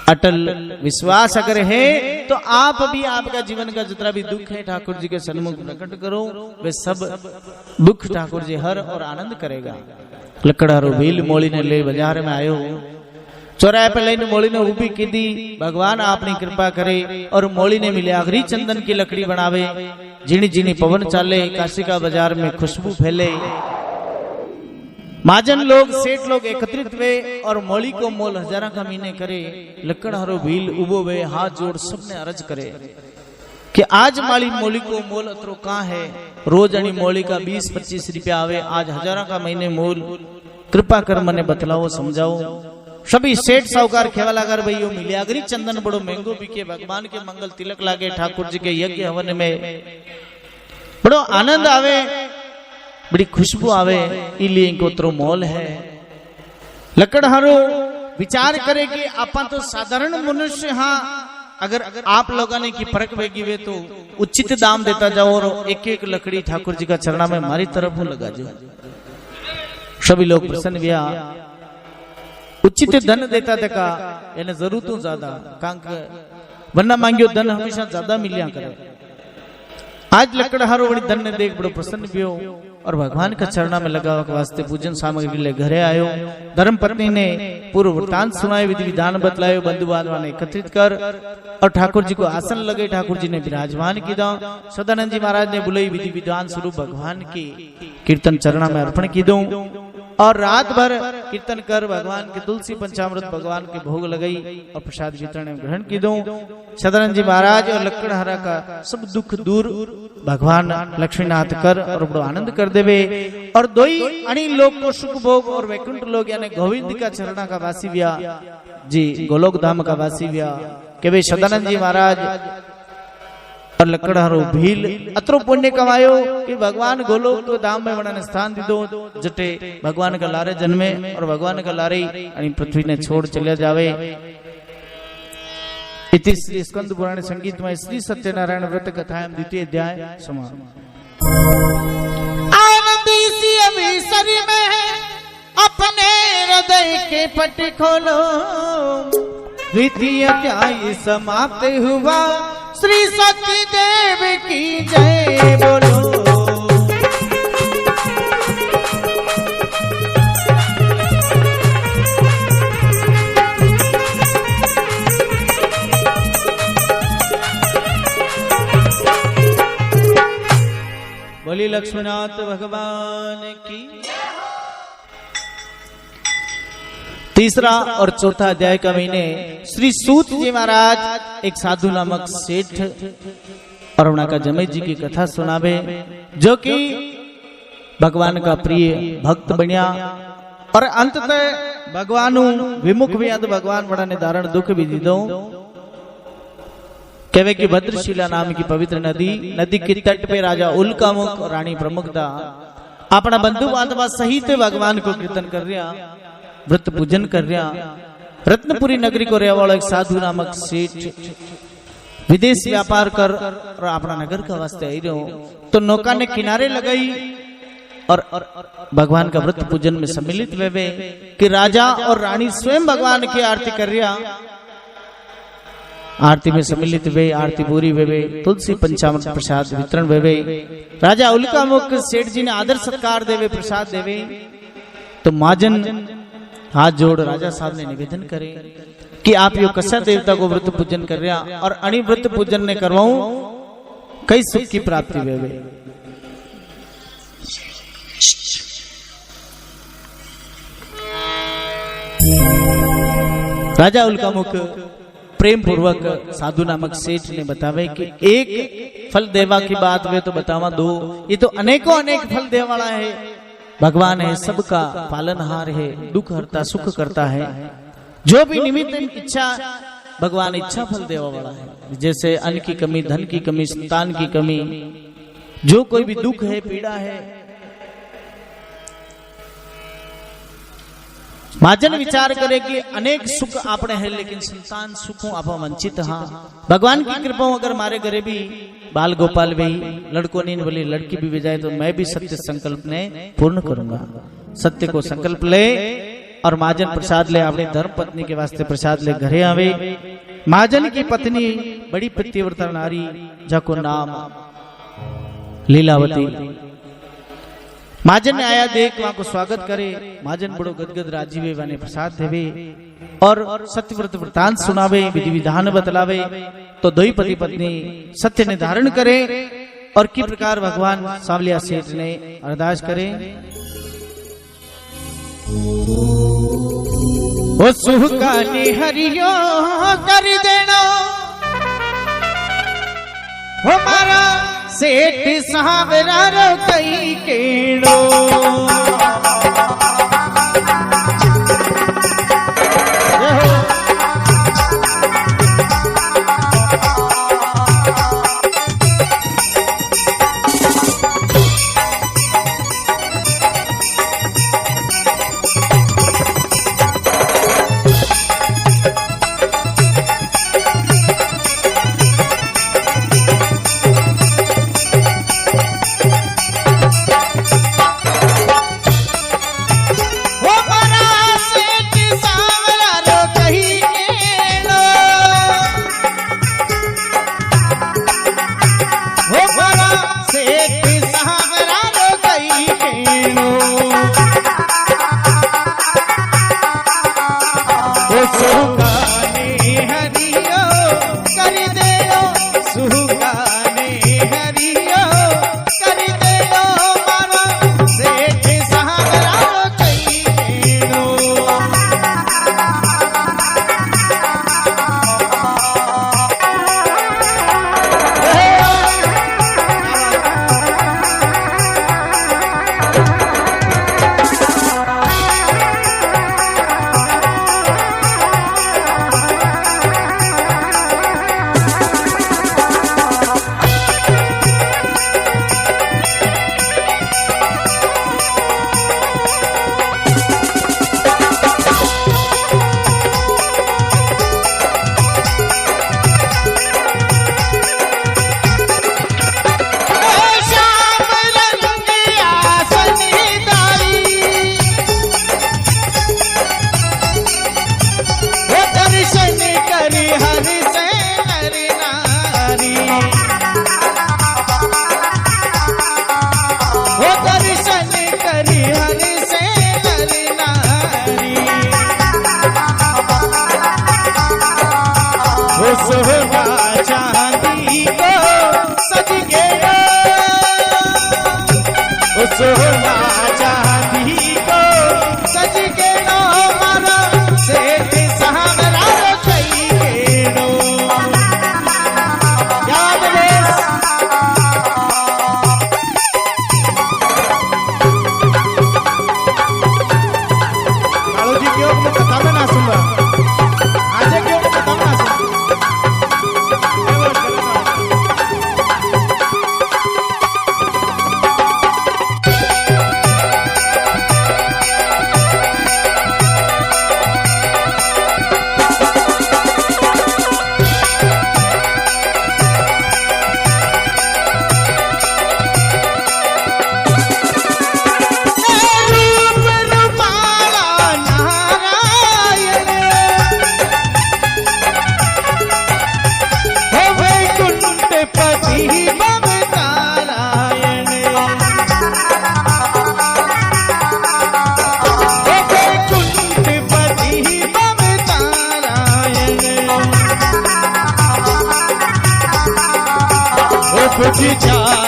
अटल विश्वास अगर है तो आप भी आपका जीवन का जितना भी दुख है ठाकुर जी के सन्मुख प्रकट करो वे सब दुख ठाकुर जी हर और आनंद करेगा लकड़ारो भील मोली ने ले बाजार में आयो चौराहे पे लाइन मोली ने ऊपी की दी भगवान आपनी कृपा करे और मोली ने मिले आखिरी चंदन की लकड़ी बनावे जीनी जीनी पवन चाले काशी का बाजार में खुशबू फैले महाजन लोग सेठ लोग एकत्रित हुए और मोली को मोल हजारा का महीने करे लकड़हारो भील उबो वे हाथ जोड़ सबने अर्ज करे कि आज माली मोली को मोल अतरो कहाँ है रोज अणी मोली का 20-25 रुपया आवे आज हजारा का महीने मोल कृपा कर मने बतलाओ समझाओ सभी सेठ साहूकार खेवा लागर भाई यो मिलियागरी चंदन बड़ो महंगो बिके भगवान के मंगल तिलक लागे ठाकुर जी के यज्ञ हवन में बड़ो आनंद आवे बड़ी खुशबू आवे इलिए इनको तो मोल है लकड़हारो विचार करे कि अपन तो साधारण मनुष्य हाँ अगर आप लोगों ने की परख वेगी वे तो उचित दाम देता जाओ और एक एक लकड़ी ठाकुर जी का चरणा में हमारी तरफ लगा जाओ सभी लोग प्रसन्न हुआ उचित धन देता था यानी जरूरतों ज्यादा कांक वरना मांगियो धन हमेशा ज्यादा मिलिया करे आज लकड़हारो बड़ी धन ने देख बड़ो प्रसन्न भी हो और भगवान का चरणा में लगा के वास्ते पूजन सामग्री के लिए घरे आयो धर्म पत्नी ने पूर्व वृतांत सुनाए विधि विधान बतलायो बंधु बांधवा ने एकत्रित कर और ठाकुर जी को आसन लगे ठाकुर जी ने विराजमान किया सदानंद जी महाराज ने बुलाई विधि विधान स्वरूप भगवान की कीर्तन चरणा में अर्पण की दो और रात भर कीर्तन कर भगवान के तुलसी पंचामृत भगवान के भोग लगाई और प्रसाद वितरण ग्रहण की दो सदानंद जी महाराज और लकड़हारा का सब दुख दूर भगवान लक्ष्मीनाथ कर और बड़ो आनंद कर देवे और दो ही अणी लोग को सुख भोग और वैकुंठ लोग यानी गोविंद का चरणा का वासी व्या जी गोलोक धाम का वासी व्या के वे सदानंद जी महाराज और लकड़हारो भील अतरो पुण्य कमायो कि भगवान गोलोक तो धाम में वणने स्थान दीदो जटे भगवान का लारे जन्मे और भगवान का लारे अणी पृथ्वी ने छोड़ चले जावे इति श्री स्कंद पुराण संगीत में श्री सत्यनारायण व्रत कथाएं द्वितीय अध्याय समाप्त। आनंद इसी अवसर में अपने हृदय के पट खोलो द्वितीय अध्याय समाप्त हुआ श्री सत्यदेव की जय बोलो। बोली लक्ष्मीनाथ भगवान की। तीसरा और चौथा अध्याय का महीने श्री सूत जी महाराज एक साधु नामक सेठ और उनका का जमै जी की कथा सुनावे जो कि भगवान का प्रिय भक्त बनिया और अंततः भगवान विमुख भी भगवान बड़ा ने धारण दुख भी दीदो कहवे कि भद्रशिला नाम की पवित्र नदी के तट पे राजा उल्कामुख और रानी प्रमुखदा अपना बंधु बांधवा सहित भगवान को कीर्तन कर रहा, व्रत पूजन कर रहा। रत्नपुरी नगरी को रहने वाला एक साधु नामक सेठ विदेश व्यापार कर और अपना नगर का वास्ते आई रहो, तो नौका ने किनारे लगाई और भगवान का व्रत पूजन में सम्मिलित वे कि राजा और रानी स्वयं भगवान की आरती कर रहा। आरती में सम्मिलित वे, आरती पूरी वे, तुलसी पंचामृत प्रसाद वितरण वे। राजा उल्कामुख सेठ जी ने आदर सत्कार देवे, प्रसाद देवे। तो महाजन हाथ जोड़ राजा साहब ने निवेदन करे कि आप यो कसा देवता को व्रत पूजन कर रहा और अणि व्रत पूजन ने करवाऊं कई सुख की प्राप्ति वे। राजा उल्कामुख प्रेम पूर्वक साधु नामक सेठ ने बतावे कि एक फल देवा की बात वे तो बतावा दो, ये तो अनेकों अनेक फल देने वाला है। भगवान है, सबका पालनहार है, दुख हरता सुख करता है। जो भी निमित्त इच्छा भगवान इच्छा फल देवा वाला है। जैसे अन्न की कमी, धन की कमी, संतान की कमी, जो कोई भी दुख है, पीड़ा है, महाजन विचार करे कि अनेक सुख आपने है लेकिन संतान सुखों आप वंचित। हाँ, भगवान की कृपा अगर मारे घरे भी बाल गोपाल भी लड़कों नहीं बोले लड़की भी जाए तो मैं भी सत्य संकल्प ने पूर्ण करूंगा। सत्य को संकल्प ले और महाजन प्रसाद ले, अपनी धर्म पत्नी के वास्ते प्रसाद ले घरे आवे। महाजन की पत्नी बड़ी पतिव्रता नारी जाको नाम लीलावती। महाजन ने आया देख वहां को स्वागत करे। महाजन बड़ो गदगद राजी वे, वाने प्रसाद देवे और सत्यव्रत वृतांत सुनावे, विधि विधान बतलावे। तो दोई पति पत्नी सत्य ने धारण करे और किस प्रकार भगवान सावलिया सेठ ने अरदास करे। ओ सुखा हरियो कर देना हमारा सेठ सावरा रो कई केड़ो।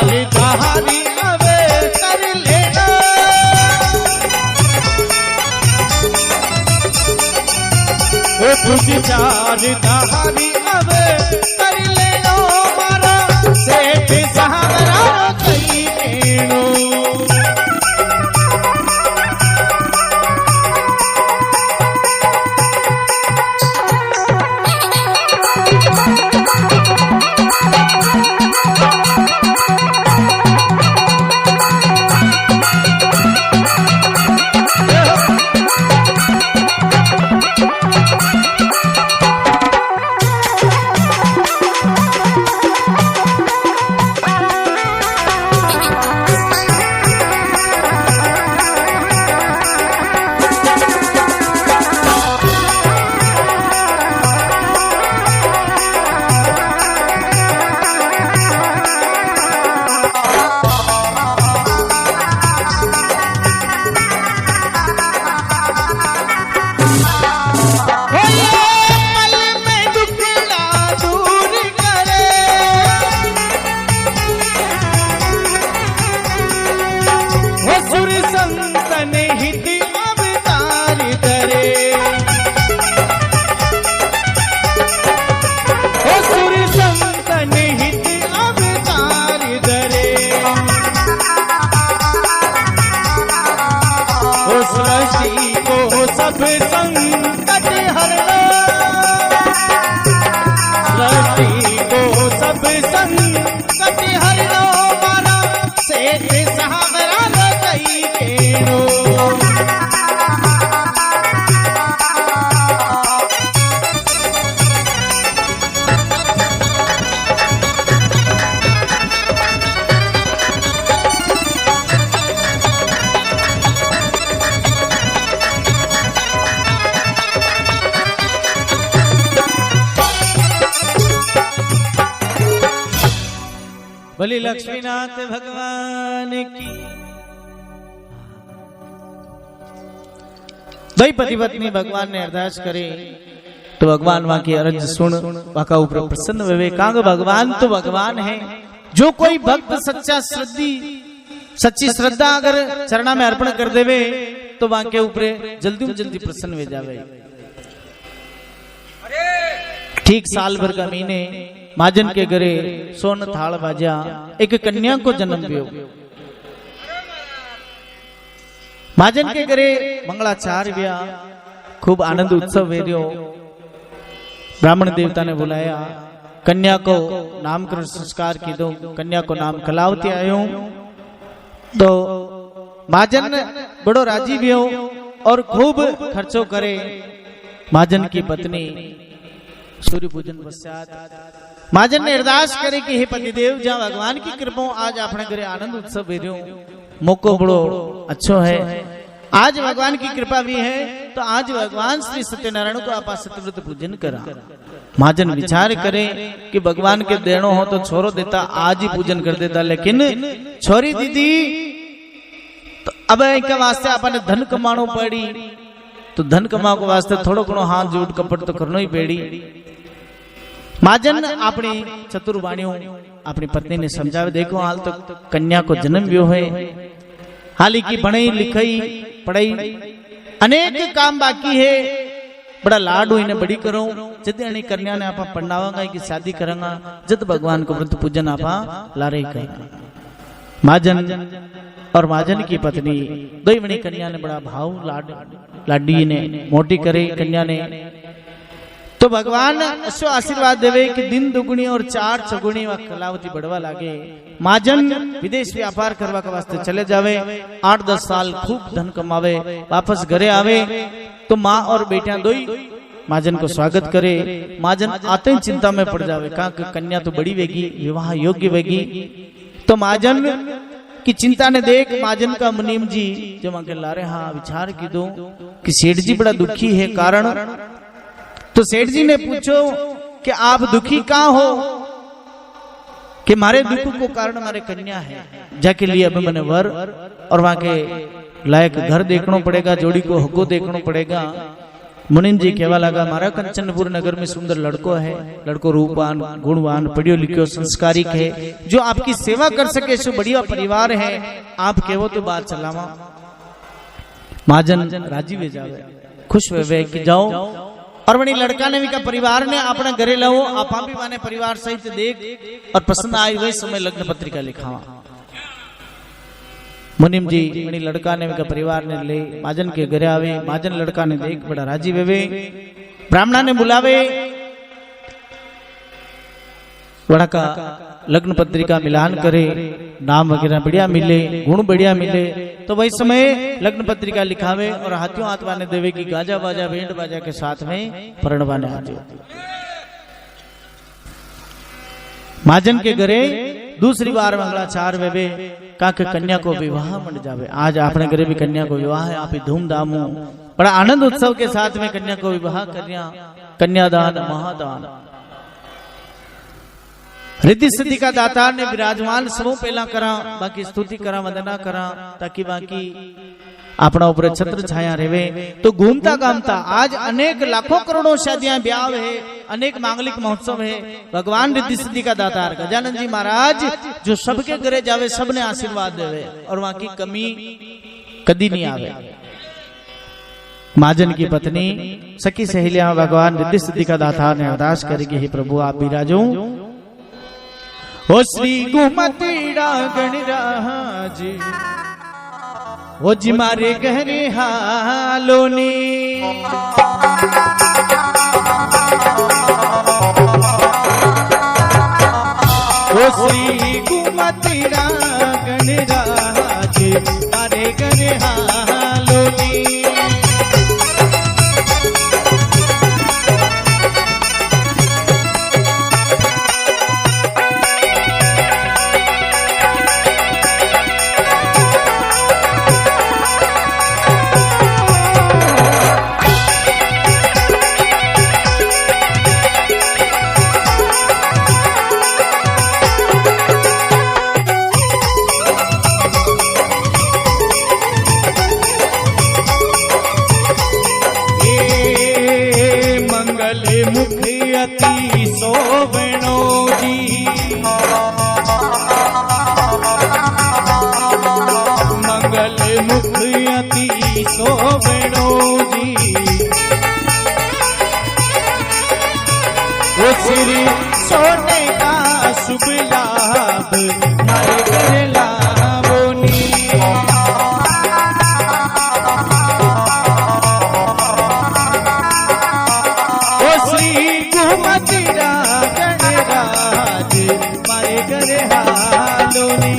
चार धारी अबे कर लेना, ओ तुझ चार धारी अबे कर लेना, मारा सेठ सहारा कई केणो। सब संकट हरना, सृष्टि को सब संकट हरना, मारा सेठ सहारा कई केणो। बोली लक्ष्मीनाथ भगवान की। दई पति पत्नी भगवान ने अरदास करे तो भगवान वहां की अरज सुन वाका ऊपर प्रसन्न हुए। कांग भगवान तो भगवान है, जो कोई भक्त सच्ची श्रद्धा अगर चरणा में अर्पण कर देवे तो वहां के ऊपर जल्दी प्रसन्न हो जावे। ठीक साल भर का महीने महाजन के घरे सोन थाल बाजा, एक कन्या को जन्म दियो। महाजन के घरे मंगलाचार व्या, खूब आनंद उत्सव वेरियो। ब्राह्मण देवता ने बुलाया, कन्या को नामकरण संस्कार की दो। कन्या को नाम कलावती आयो तो महाजन बड़ो राजी भी हो और खूब खर्चो करे। महाजन की पत्नी सूर्य पूजन पश्चात महाजन ने अरदास करे कि हे पतिदेव, जहाँ भगवान की कृपा आज अपने घरे आनंद उत्सव भेजो, मौको बड़ो अच्छो है। आज भगवान की कृपा भी है तो आज भगवान श्री सत्यनारायण को आप सत्यव्रत पूजन करा। महाजन विचार करे कि भगवान के देनो हो तो छोरो देता, आज ही पूजन कर देता, लेकिन छोरी दीदी तो अब इनका वास्ते अपने धन कमानो पड़ी, तो धन कमा को वास्ते थोड़ो घणो हाथ जोड़ कपट तो करनो ही पेड़ी। महाजन अपनी चतुर्वाणियों अपनी पत्नी ने समझावे, देखो हाल तो कन्या को जन्म व्यो है, हाल की पढ़ाई लिखाई पढ़ाई अनेक काम बाकी है, बड़ा लाड हुई ने बड़ी करो। जद अने कन्या ने आपा पढ़ावांगा की शादी करांगा, जद भगवान को व्रत पूजन आपा लारे करेंगे। महाजन और महाजन की पत्नी दो बड़ी कन्या ने बड़ा भाव लाडी ने मोटी करे कन्या ने। तो भगवान ऐसो आशीर्वाद देवे कि दिन दुगुनी और चार चौगुनी व कलावती बढ़वा लागे। महाजन विदेश व्यापार करवा के वास्ते चले जावे, 8-10 साल खूब धन कमावे, वापस घरे आवे तो माँ और बेटियां दो महाजन को स्वागत करे। महाजन आते ही चिंता में पड़ जावे, कहा कि कन्या तो बड़ी वेगी, विवाह योग्य वेगी। तो महाजन की चिंता ने देख महाजन का मुनीम जी जो मांगे ला रहे, हाँ विचार की दो कि सेठ जी बड़ा दुखी है, कारण। तो सेठ जी ने पूछो कि आप दुखी कहाँ हो? कि मारे दुख को कारण हमारे कन्या है, जाके लिए अब मैंने वर और वहां के लायक घर देखना पड़ेगा, जोड़ी को हको देखना पड़ेगा। मुनिम जी कहवा लगा मारा कंचनपुर नगर में सुंदर लड़को है, लड़को रूपवान गुणवान पढ़ियो लिखियो संस्कारिक है, जो आपकी सेवा कर सके, सो बढ़िया परिवार है, आप कहो तो बात चलावा। महाजन राजी वे जावे, खुश वे कि जाओ। और वही लड़का ने भी का परिवार ने अपना घरे लाओ, आप भी माने परिवार सहित देख और पसंद आई वही समय लग्न पत्रिका लिखावा। मुनिम जी मणि लड़का ने का परिवार ने ले महाजन के घरे आवे, महाजन लड़का ने देख बड़ा राजी वेवे, ब्राह्मणा ने बुलावे, बड़ा का लग्न पत्रिका मिलान करे, नाम वगैरह बढ़िया मिले, गुण बढ़िया मिले, तो वही समय लग्न पत्रिका लिखावे और हाथियों हाथ वाने देवे की गाजा बाजा बैंड बाजा के साथ में परणवाने हाथी। महाजन के घरे दूसरी बार मंगलाचार वेवे का कन्या को विवाह बन जावे। आज अपने घरे भी कन्या को विवाह है, आप ही धूमधाम बड़ा आनंद उत्सव के साथ में कन्या को विवाह करना, कन्यादान महादान। रिद्धि सिद्धि का दातार ने विराजमान समूह पहला करा, बाकी स्तुति करा, वंदना करा, ताकि बाकी अपना ऊपर छत्र छाया रेवे। तो घूमता घामता आज अनेक लाखों करोड़ों शादियां ब्याह है, अनेक मांगलिक महोत्सव है। भगवान रिद्धि सिद्धि का दातार गजानन जी महाराज जो सबके घरे जावे सबने आशीर्वाद देवे और वहां की कमी कदी नहीं आवे। महाजन की पत्नी सखी सहेलियां भगवान रिद्धि सिद्धि का दातार ने अरदास करेगी, हे प्रभु आप विराजो। ओ श्री गुमतीड़ा गणराज वो जी मारे गहरे हालोनी, वो श्री गुमतीड़ा गणराज मारे गहरे हालोनी। अति सोवणो जी मंगल मुख अति सोवणो जी, वो श्री सोने का शुभ लाभ हर घर लाभोनी। गुमतीड़ा गणराज मारे गरे हालोनी।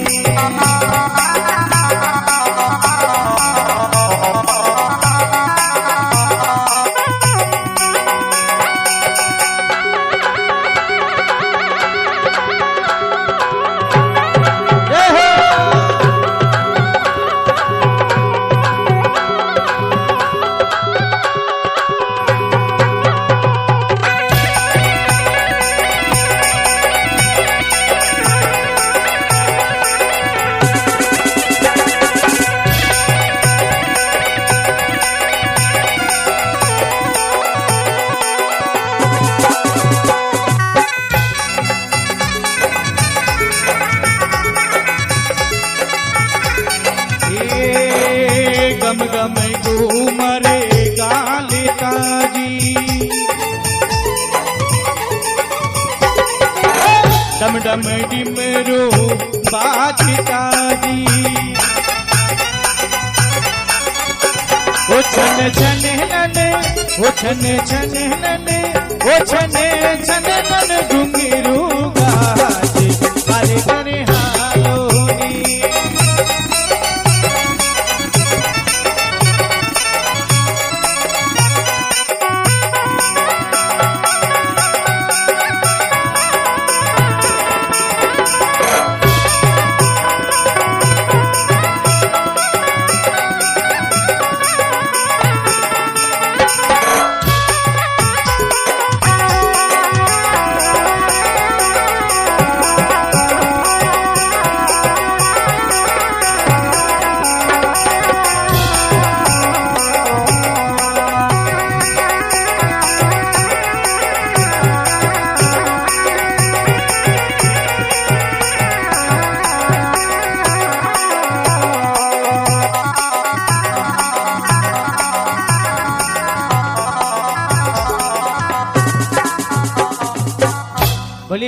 गम गम घूमरे गालिका जी, डम डम डिमरू बाजिका जी, ओ छन छन नने, ओ छन छन नने, ओ छन छन नन घुंघरू गाजे मारे गरे हालोनी।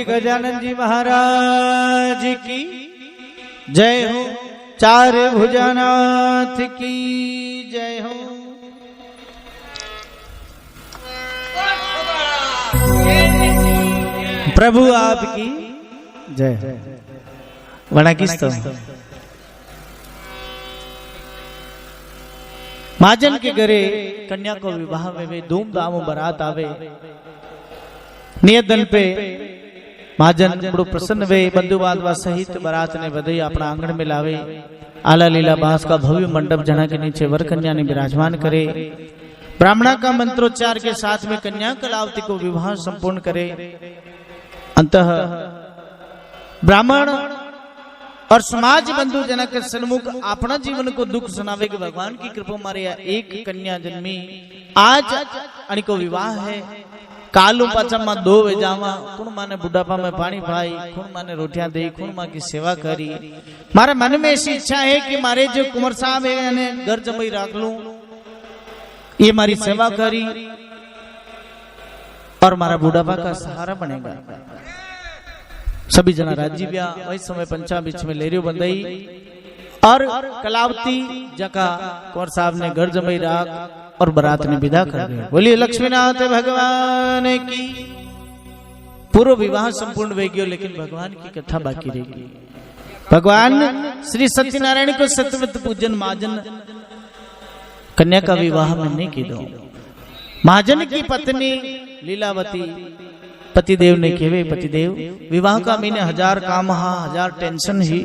श्री गजानन जी महाराज की जय हो। चार भुजानाथ की जय हो। प्रभु आपकी जय हो। वणकिस्तो महाजन के घरे कन्या को विवाह में वे धूमधाम बारात आवे। नियत दिन पे महाजन बड़ो प्रसन्न वे बंधु बांधवा सहित बारात ने बधाई अपना आंगन में लावे। आला लीला बांस का भव्य मंडप जना के नीचे वर कन्या ने विराजमान करे। ब्राह्मणा का मंत्रोच्चार के साथ में कन्या कलावती को विवाह संपूर्ण करे। अंतः ब्राह्मण और समाज बंधु जना के सन्मुख अपना जीवन को दुख सुनावे कि भगवान की कृपा मारे एक कन्या जन्मी। आज अनिको विवाह है। कालू पाचा मा दो वे जावा कुण माने बुढ़ापा में पानी भाई कुण माने रोटियां दे कुण मां की सेवा करी। मारे मन में ऐसी इच्छा है कि मारे जो कुंवर साहब है यानी घर जमाई रख लूं, ये मारी सेवा करी और मारा बुढ़ापा का सहारा बनेगा। सभी जना राजी ब्या वही समय पंचा बीच में लेरियो बंदई और कलावती जका कुंवर साहब ने घर जमाई राख और बारात ने विदा कर दिया। बोलिए लक्ष्मीनाथ भगवान की। पूर्व विवाह संपूर्ण हो गयो लेकिन भगवान की कथा बाकी रहेगी। भगवान श्री सत्यनारायण को सतवत पूजन महाजन कन्या का विवाह में नहीं की दो। महाजन की पत्नी लीलावती पतिदेव ने कहे पतिदेव विवाह का मीने हजार काम हजार टेंशन ही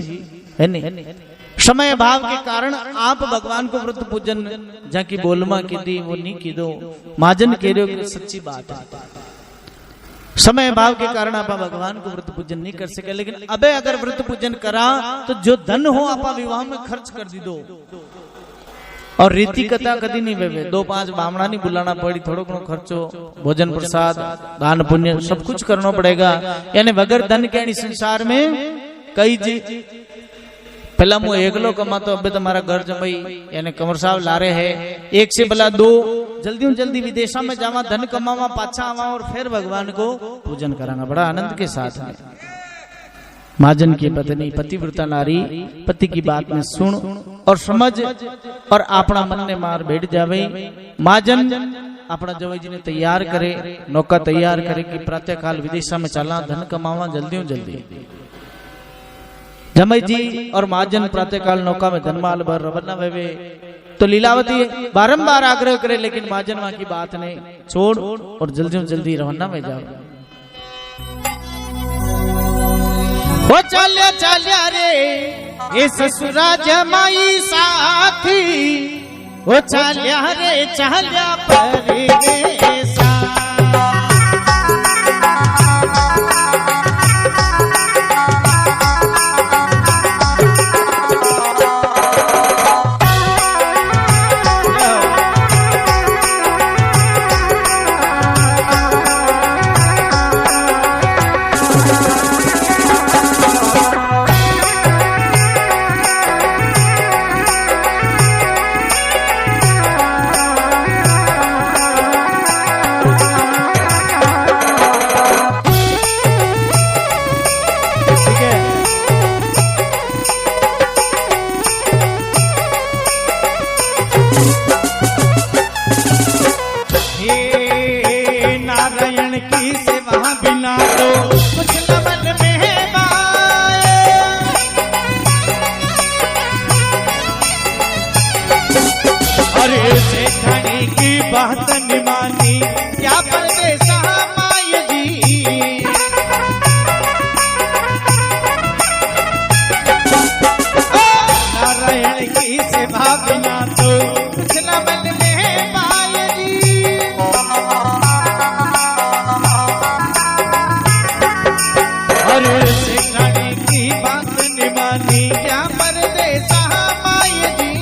है नहीं। समय भाव के कारण आप भगवान को व्रत पूजन जाकी बोलमा की दी वो नहीं की दो। महाजन कह रहे हो कि सच्ची बात है। समय भाव के कारण आप भगवान को व्रत पूजन नहीं कर सके लेकिन अबे अगर व्रत पूजन करा तो जो धन हो आप विवाह में खर्च कर दी दो। और रीति कथा कदी नहीं वे 2-5 बामणा नहीं बुलाना पड़ी। थोड़ो घणो खर्चो भोजन प्रसाद दान पुण्य सब कुछ करना पड़ेगा। यानी बगैर धन के संसार में कई जी पहला मु एकलो कमा तो अबे तुम्हारा घर जमाई यानी कंवर साहब ला रहे हैं। एक से भला 2 जल्दी जल्दी विदेशा में जावा धन कमावा पाछा आवा और फिर भगवान को पूजन कराना बड़ा आनंद के साथ में। महाजन की पत्नी पतिव्रता नारी पति की बात में सुन और समझ और अपना मन ने मार बैठ जावे। महाजन अपना जवाई जी ने तैयार करे नौका तैयार करे कि प्रातः काल विदेशा में चला धन कमावा जल्दी। जमाई जी और महाजन प्रातः काल नौका में धनमाल भर रवाना वे। तो लीलावती बारंबार आग्रह करे लेकिन महाजन वहां की बात ने छोड़ और जल्दी रवाना में जाओ। वो चाल्या रे ये ससुरा जमाई साथी वो चाल्या रे चाल्या परदेसा। बात निमानी क्या परदेसा माय जी। नारायण की सेवा बिना तो कुछ न मन में माय जी। और सेठानी की बात निमानी क्या परदेसा माय जी।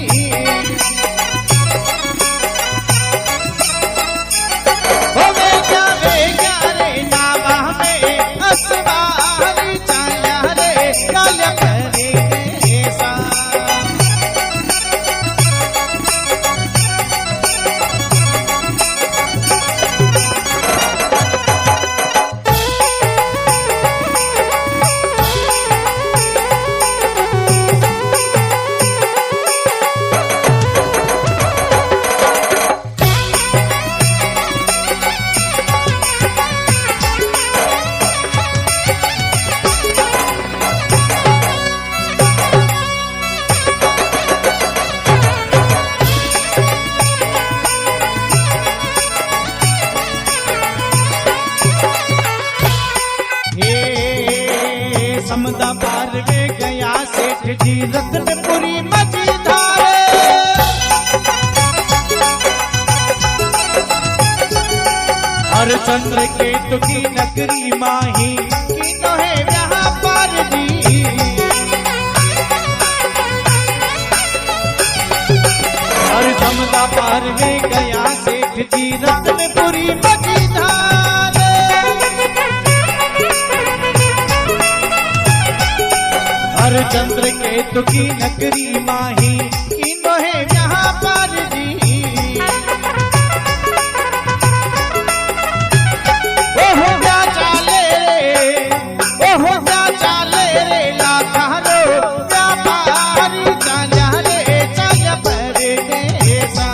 थी रत्नपुरी मझधार। और चंद्र केतु की नगरी माही कीनो है यहाँ पर जी। और जमदा पार में गया सेठ जी रत्नपुरी मझधार। और चंद्र केतु की नगरी माही कीनो है यहाँ पर जी। ओहो क्या चाले रे, ओहो क्या चाले रे लाखारो व्यापारी चाल्या रे चाल्या परदेसा।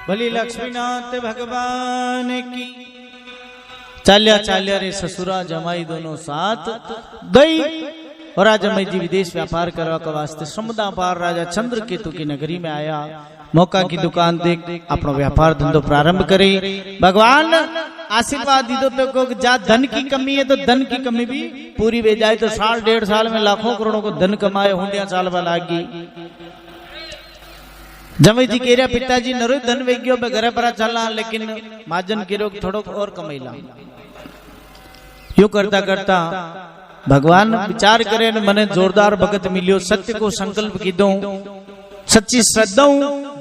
भली लक्ष्मीनाथ भगवान की। चाल्या चाल्या रे ससुरा जमाई दोनों साथ गई। और राजा जमाई जी विदेश व्यापार करवा के वास्ते समुद्र पार राजा चंद्र केतु की नगरी में आया। मौका की दुकान देख अपना व्यापार धंधो प्रारंभ करे। भगवान आशीर्वाद दीदो तो को जा धन की कमी है तो धन की कमी भी पूरी हो जाए। तो साल डेढ़ साल में लाखों करोड़ों को धन कमाए हुंडिया साल लागी। जमाई जी कह रहा पिताजी नरो धन वेग्यो पे घर पर चला, लेकिन माजन के रोग थोड़ो और कमाईला। यूं करता करता भगवान विचार करे मने जोरदार भगत मिलियो। सत्य को संकल्प की दो, सच्ची श्रद्धा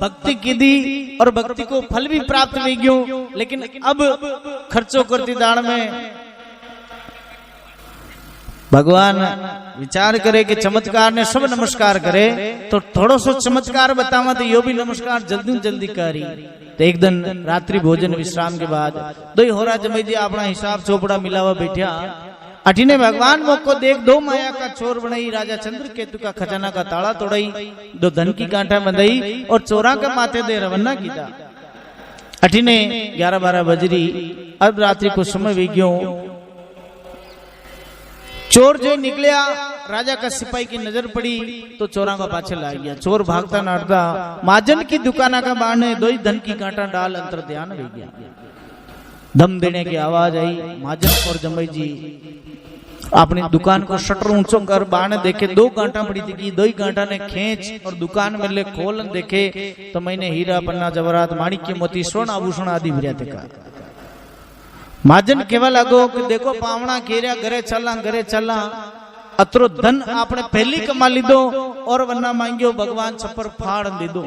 भक्ति की दी और भक्ति को फल भी प्राप्त हो गयो। लेकिन अब खर्चो करती दान में भगवान विचार करे कि चमत्कार ने सब नमस्कार करे तो थोड़ो सो चमत्कार बतावा तो यो भी नमस्कार जल्दी जल्दी करी। तो एक दिन रात्रि भोजन विश्राम के बाद दो होरा जमाई जी अपना हिसाब चोपड़ा मिलावा बैठा। अठीने भगवान मौको देख दो माया का चोर बनाई। राजा चंद्र केतु का खजाना का ताला तोड़ाई, दो धन की कांटा बंधाई और चोरा के माथे दे रवाना किया। अठीने 11-12 बजरी। अब रात्रि को समय वी गयो। चोर जो निकलिया, राजा का सिपाही की नजर पड़ी तो चोरा का पाछे ला गया। चोर भागता नाटता माजन की दुकाना का बाढ़ने दो ही धन की कांटा डाल अंतर ध्यान हो गया। दम देने की आवाज आई। माजन और जमाई जी अपनी दुकान को शटर ऊंचो कर बाढ़ने देखे 2 कांटा पड़ी थी। 2 ही कांटा ने खींच और दुकान में ले खोलन देखे तो मैंने हीरा पन्ना जवाहरात माणिक्य मोती स्वर्ण आभूषण आदि भरिया थे। माजन केवा लगो कि देखो पावना केरिया घरे चला अतरो धन आपने पहली कमा लीधो और वरना मांगियो भगवान छपर फाड़ दीदो।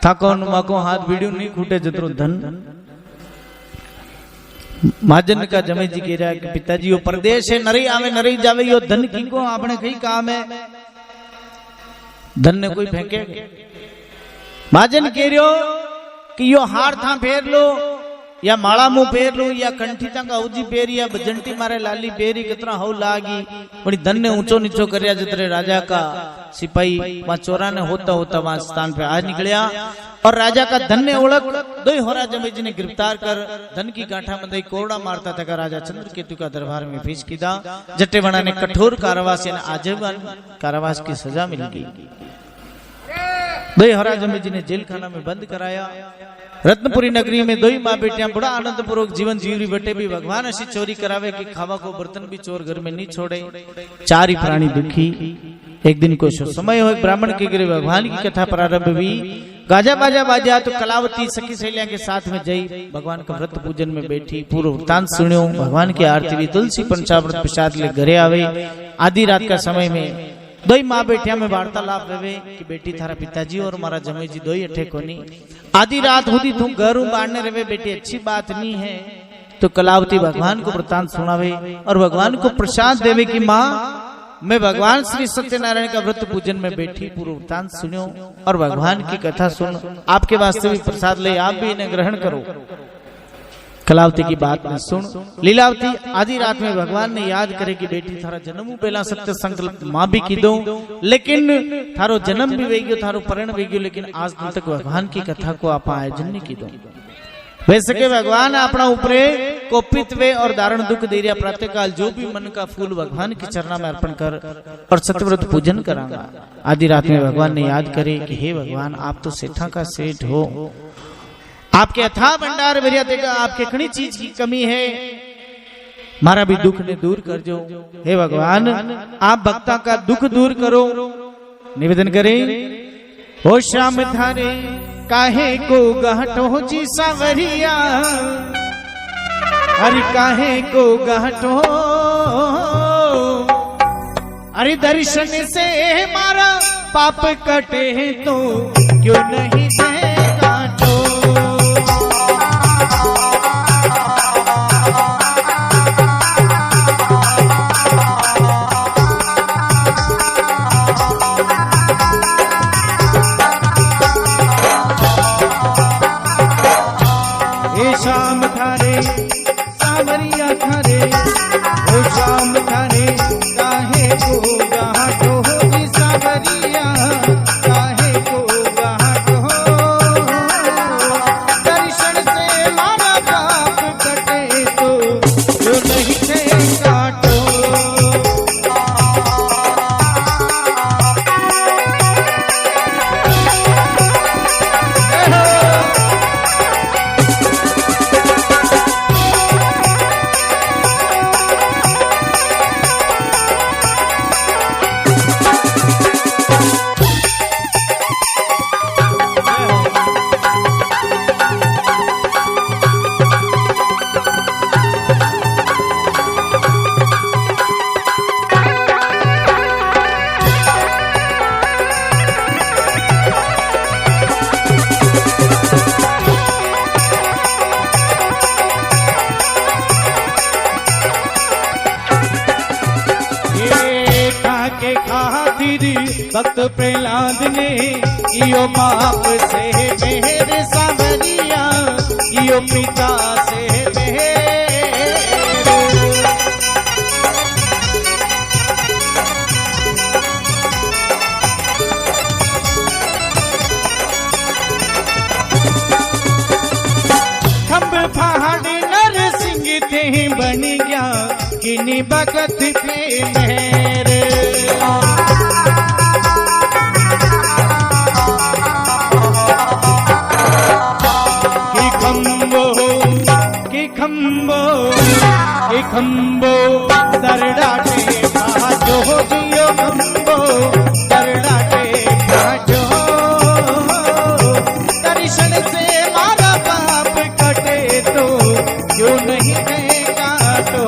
थाको माको हाथ वीडियो नहीं खूटे जतरो धन। महाजन का जमाई जी कह रहा है कि पिताजी यो परदेश है, नरी आवे नरी जावे, यो धन की को आपने कई काम है, धन ने कोई फेंके। महाजन कह रहे हो कि यो हार था फेर लो या माला मुंह पेर लो या कंठी तंग औजी पेरी या बजंटी मारे लाली पेरी कितना हो लागी। बड़ी धन ने ऊंचो नीचो करया जितरे राजा का सिपाही वहां चोरा ने होता होता वहां स्थान पे आज निकलिया। और राजा का धन ने ओळख दो होरा जमेजी ने गिरफ्तार कर धन की गांठा में दई कोरड़ा मारता था राजा चंद्रकेतु का दरबार में पेश किया। जट्टेवणा ने कठोर कारावास यानी आजीवन कारावास की सजा मिल गई। दो होरा जमेजी ने जेल खाना में बंद कराया। रत्नपुरी नगरी में दो ही माँ बेटियां बड़ा आनंद पूर्वक जीवन जीवरी बटे भी भगवान ऐसी चोरी करावे कि खावा को बर्तन भी चोर घर में नहीं छोड़े। चार ही प्राणी दुखी। एक दिन को समय हो ब्राह्मण के गिरे भगवान की कथा प्रारंभ हुई। गाजा बाजा बाजा तो कलावती सखी सहेलिया के साथ में जई भगवान का व्रत पूजन में बैठी पूर्व वृतांत सुनियो। भगवान की आरती हुई। तुलसी पंचामृत प्रसाद ले घरे आवे। आधी रात का समय में दो ही माँ बेटिया में वार्तालाप रहे कि बेटी थारा पिताजी और मारा जमे जी दो ही अठे कोनी। आधी रात होती तुम घर बांधने रहे बेटी अच्छी बात नहीं है। तो कलावती भगवान को वृतांत सुनावे और भगवान को प्रसाद देवे कि माँ मैं भगवान श्री सत्यनारायण का व्रत पूजन में बैठी पूर्व वृतांत सुनियो और भगवान की कथा सुन आपके वास्ते भी प्रसाद ले आप भी इन्हें ग्रहण करो। कलावती की बात में सुन लीलावती आधी रात में भगवान ने याद करे कि बेटी थारा जन्म पहला सत्य संकल्प मां भी की दो लेकिन थारो जन्म भी वेग्यो थारो परण वेग्यो लेकिन आज दिन तक भगवान की कथा को आप आयोजन नहीं की दो। वैसे के भगवान अपना ऊपरे कोपित वे और दारुण दुख दे रिया प्रातःकाल जो भी मन का फूल भगवान की चरणा में अर्पण कर और सत्यव्रत पूजन करांगा। आधी रात में भगवान ने याद करे कि हे भगवान आप तो सेठा का सेठ हो। आपके अथाह भंडार भरिया देगा आपके कणी चीज की कमी है। मारा भी दुख ने दूर कर जो। हे भगवान आप भक्ता का दुख दूर करो। निवेदन करें हो श्याम थारे काहे को गहटो जी सावरिया अरे काहे को गहटो अरे दर्शन से मारा पाप कटे तो क्यों नहीं दे काटो। शाम थारे सावरिया थारे ओ शाम थारे काहे को गाहटो जी सावरिया काहे को गाहटो दर्शन से मारा पाप कटे तो जो नहीं थे काटो। भक्त प्रहलाद ने इयो बाप से मेहर सावरिया इयो पिता से मेहर। खंब पहाड़ नर सिंह थे बन गया किन्हीं भगत थे मेहर। खंबो दरडाटे भाजो जियो खंबो दरडाटे भाजो दर्शन से मारा पाप कटे तो क्यों नहीं है काटो।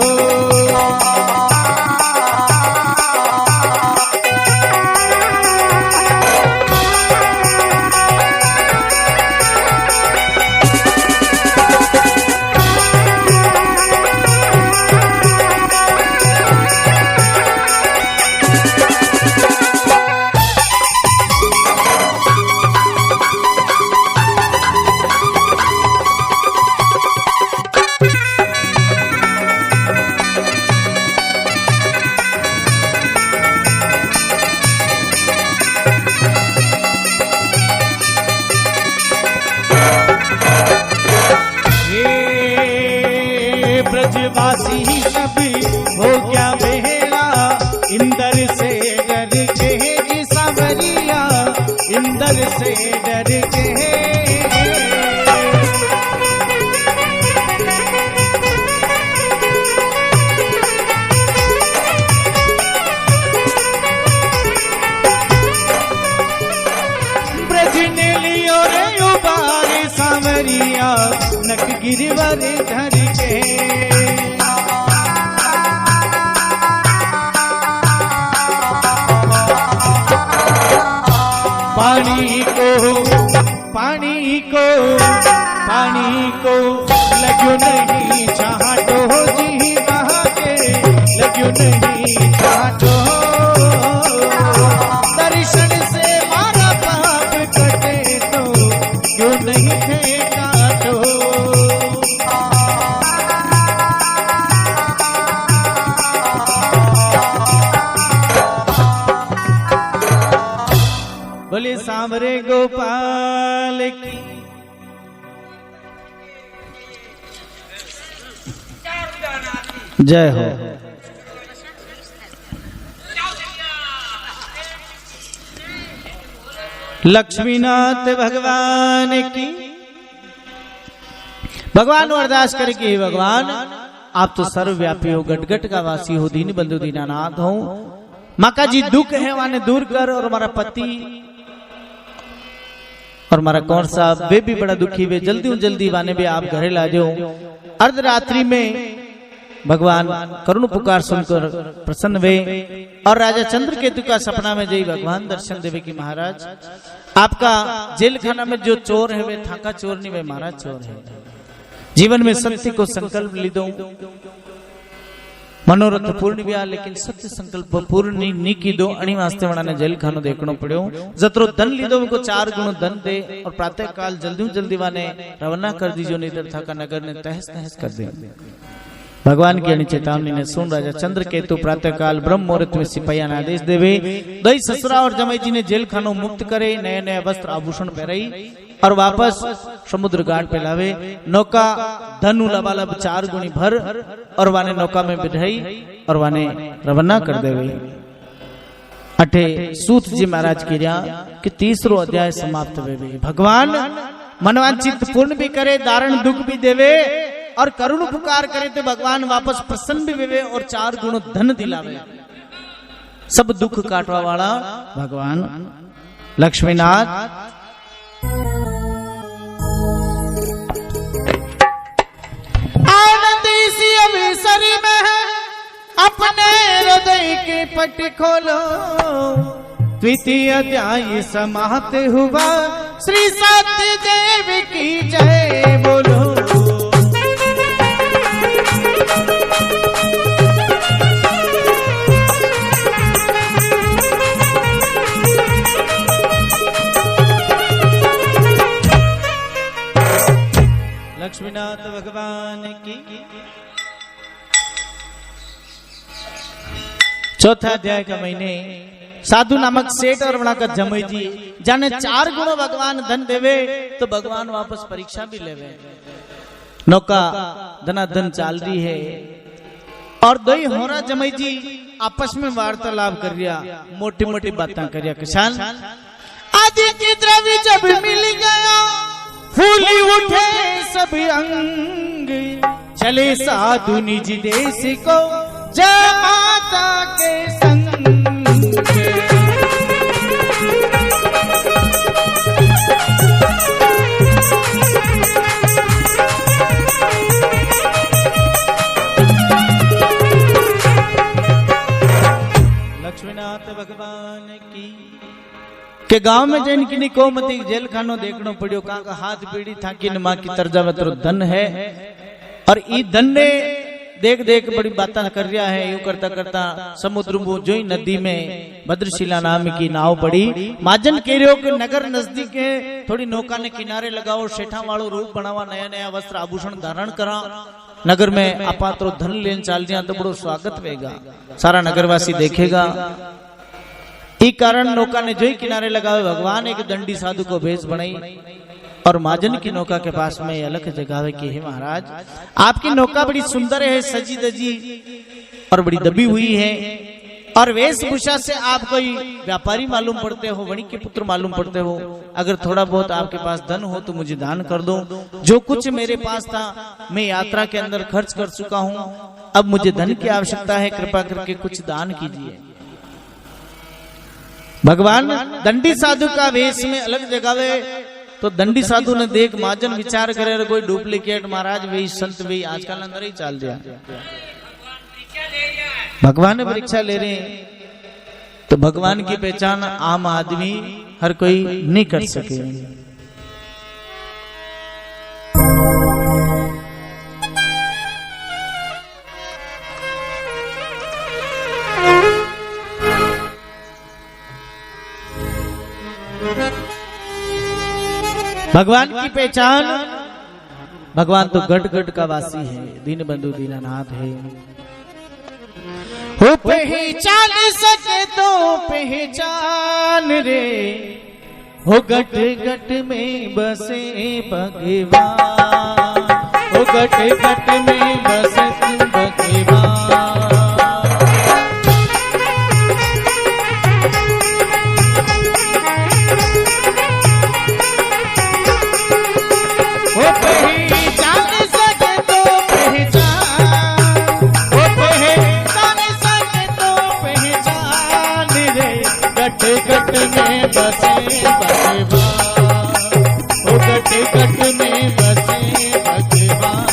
करिया नक गिरवर धर के। पानी को लग्यो नहीं छाटो जी बहा के, लग्यो नहीं छाटो। दर्शन से मारा पाप कटे तो क्यों नहीं थे काटो। बोले सांवरे गोपाल की जय हो। लक्ष्मीनाथ भगवान की। भगवान अरदास करे कि भगवान आप तो सर्वव्यापी हो, गटगट का वासी हो, दीन बंधु दीनानाथ हो। माका जी दुख है वाने दूर कर, और हमारा पति और हमारा कौन साहब वे भी बड़ा दुखी, वे जल्दी वाने भी आप घरे ला जाओ। अर्धरात्रि में भगवान करुण पुकार सुनकर प्रसन्न वे, और राजा चंद्रकेतु का सपना में जई भगवान दर्शन देवे कि महाराज आपका जेल खाना में जो चोर है वे थाका चोर नहीं, वे महाराज चोर है। जीवन में सत्य को संकल्प ली दो, मनोरथ पूर्ण भी आ, लेकिन सत्य संकल्प पूर्ण नहीं की दो। अणी वास्ते वणा ने जेल खानो देखनो पड़ो। जतरो धन लीधो उनको 4 गुण धन दे, और प्रातः काल जल्दी वाने रवाना कर दीजो, नहीं तो थाका नगर ने तहस नहस कर दे। भगवान की अणी चेतावनी ने सुन राजा चंद्रकेतु प्रातः काल ब्रह्म मुहूर्त में सिपाहिया ने आदेश देवे, दई ससुरा और जमाई जी ने जेल खानो मुक्त करे, नए नए वस्त्र आभूषण पहराई और वापस समुद्र घाट पे लावे। नौका धनु लबालब 4 गुणी भर, और वाने नौका में बिठाई और वाने रवाना कर देवे। अठे सूत जी महाराज की कि 3रो अध्याय समाप्त वेवे। भगवान मनवांचित पूर्ण भी करे, दारण दुख भी देवे, और करुण पुकार करे तो भगवान वापस प्रसन्न भी वेवे और 4 गुण धन दिलावे। सब दुख काटवा वाला भगवान लक्ष्मीनाथ। आनंद इसी अवसर में है, अपने हृदय के पट खोलो। द्वितीय अध्याय समाप्त हुआ, श्री सत्य देव की जय बोलो। लक्ष्मीनाथ भगवान की। चौथा अध्याय का महीने साधु नामक सेठ और वहां का जमई जी जाने 4 गुण भगवान धन देवे, तो भगवान वापस परीक्षा भी लेवे। नौका धनाधन चाल रही है, और दई होरा जमई जी आपस में वार्तालाप कर रिया, मोटी मोटी बातें कर रिया। किसान आदि की द्रव्य जब मिल गया, फूली उठे सब अंग, चले साधु निज देश को जय माता के संग। लक्ष्मीनाथ भगवान की। के गांव में जैन की कोमती जेल खानो देखनो पड़ियो, कहाँ का हाथ पीड़ी था कि माँ की तर्जा में तो धन है, और ई धन ने देख बड़ी बातें कर रहा है। यूं करता करता समुद्र जो ही नदी में भद्रशिला नाम की नाव पड़ी। माजन कह रहे हो कि नगर नजदीक है, थोड़ी नौका ने किनारे लगाओ, शेठा वालों रूप बनावा, नया नया वस्त्र आभूषण धारण करा, नगर में अपात्रो धन लेन चाल दिया तो बड़ो स्वागत होगा, सारा नगरवासी देखेगा। इस कारण नौका ने जो ही किनारे लगावे, भगवान एक दंडी साधु को भेष बनाई और महाजन की नौका के पास में अलग जगावे कि हे महाराज, आपकी नौका बड़ी सुंदर है, सजी दजी और बड़ी दबी हुई है, और वेशभूषा से आप कोई व्यापारी मालूम पड़ते हो, वणिक के पुत्र मालूम पड़ते हो। अगर थोड़ा बहुत आपके पास धन हो तो मुझे दान कर दो। जो कुछ मेरे पास था मैं यात्रा के अंदर खर्च कर चुका हूँ, अब मुझे धन की आवश्यकता है, कृपा करके कुछ दान कीजिए। भगवान दंडी साधु का वेश में अलग जगावे तो दंडी साधु ने देख महाजन विचार करे कोई डुप्लीकेट महाराज वे संत वे आजकल अंदर ही चाल दिया। भगवान ने परीक्षा ले रहे हैं तो भगवान की पहचान आम आदमी हर कोई नहीं कर सके। भगवान की पहचान, भगवान तो गढ़ गढ़ का वासी है, दीन बंधु दीनानाथ है। हो पहचान सके तो पहचान रे, हो गट गट में बसे भगवान, हो गट गट में बसे भगवान। गट में बसे भगवान, ओ गट गट में बसे भगवान।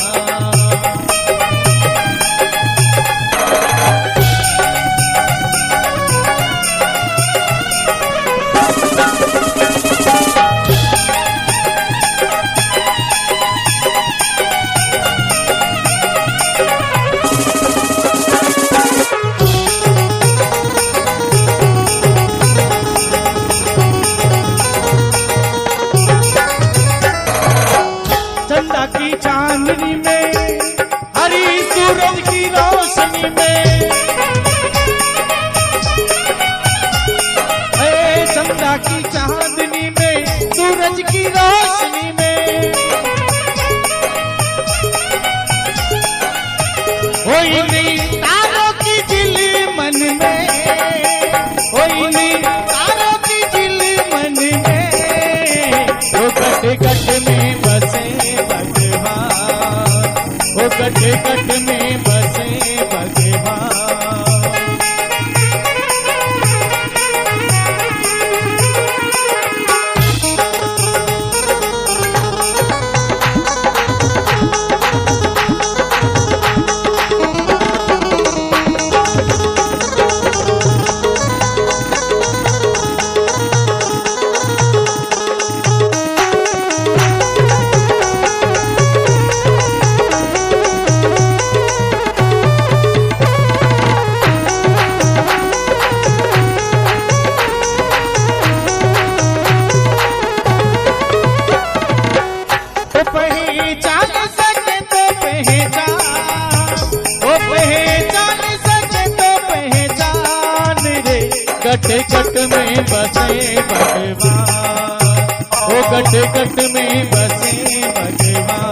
चांदनी में हरी सूरज की रोशनी में, चंदा की चांदनी में सूरज की रोशनी में, कोई नहीं तारों की दिल मन में, कोई नहीं तारों की दिल मन में, वो गट गट में बसे वो गट गट में बसे भगवान। पहचान सके तो पहचान, ओ पहचान सके तो पहचान रे, गट गट में बसे भगवान, ओ गट गट में बसे भगवान।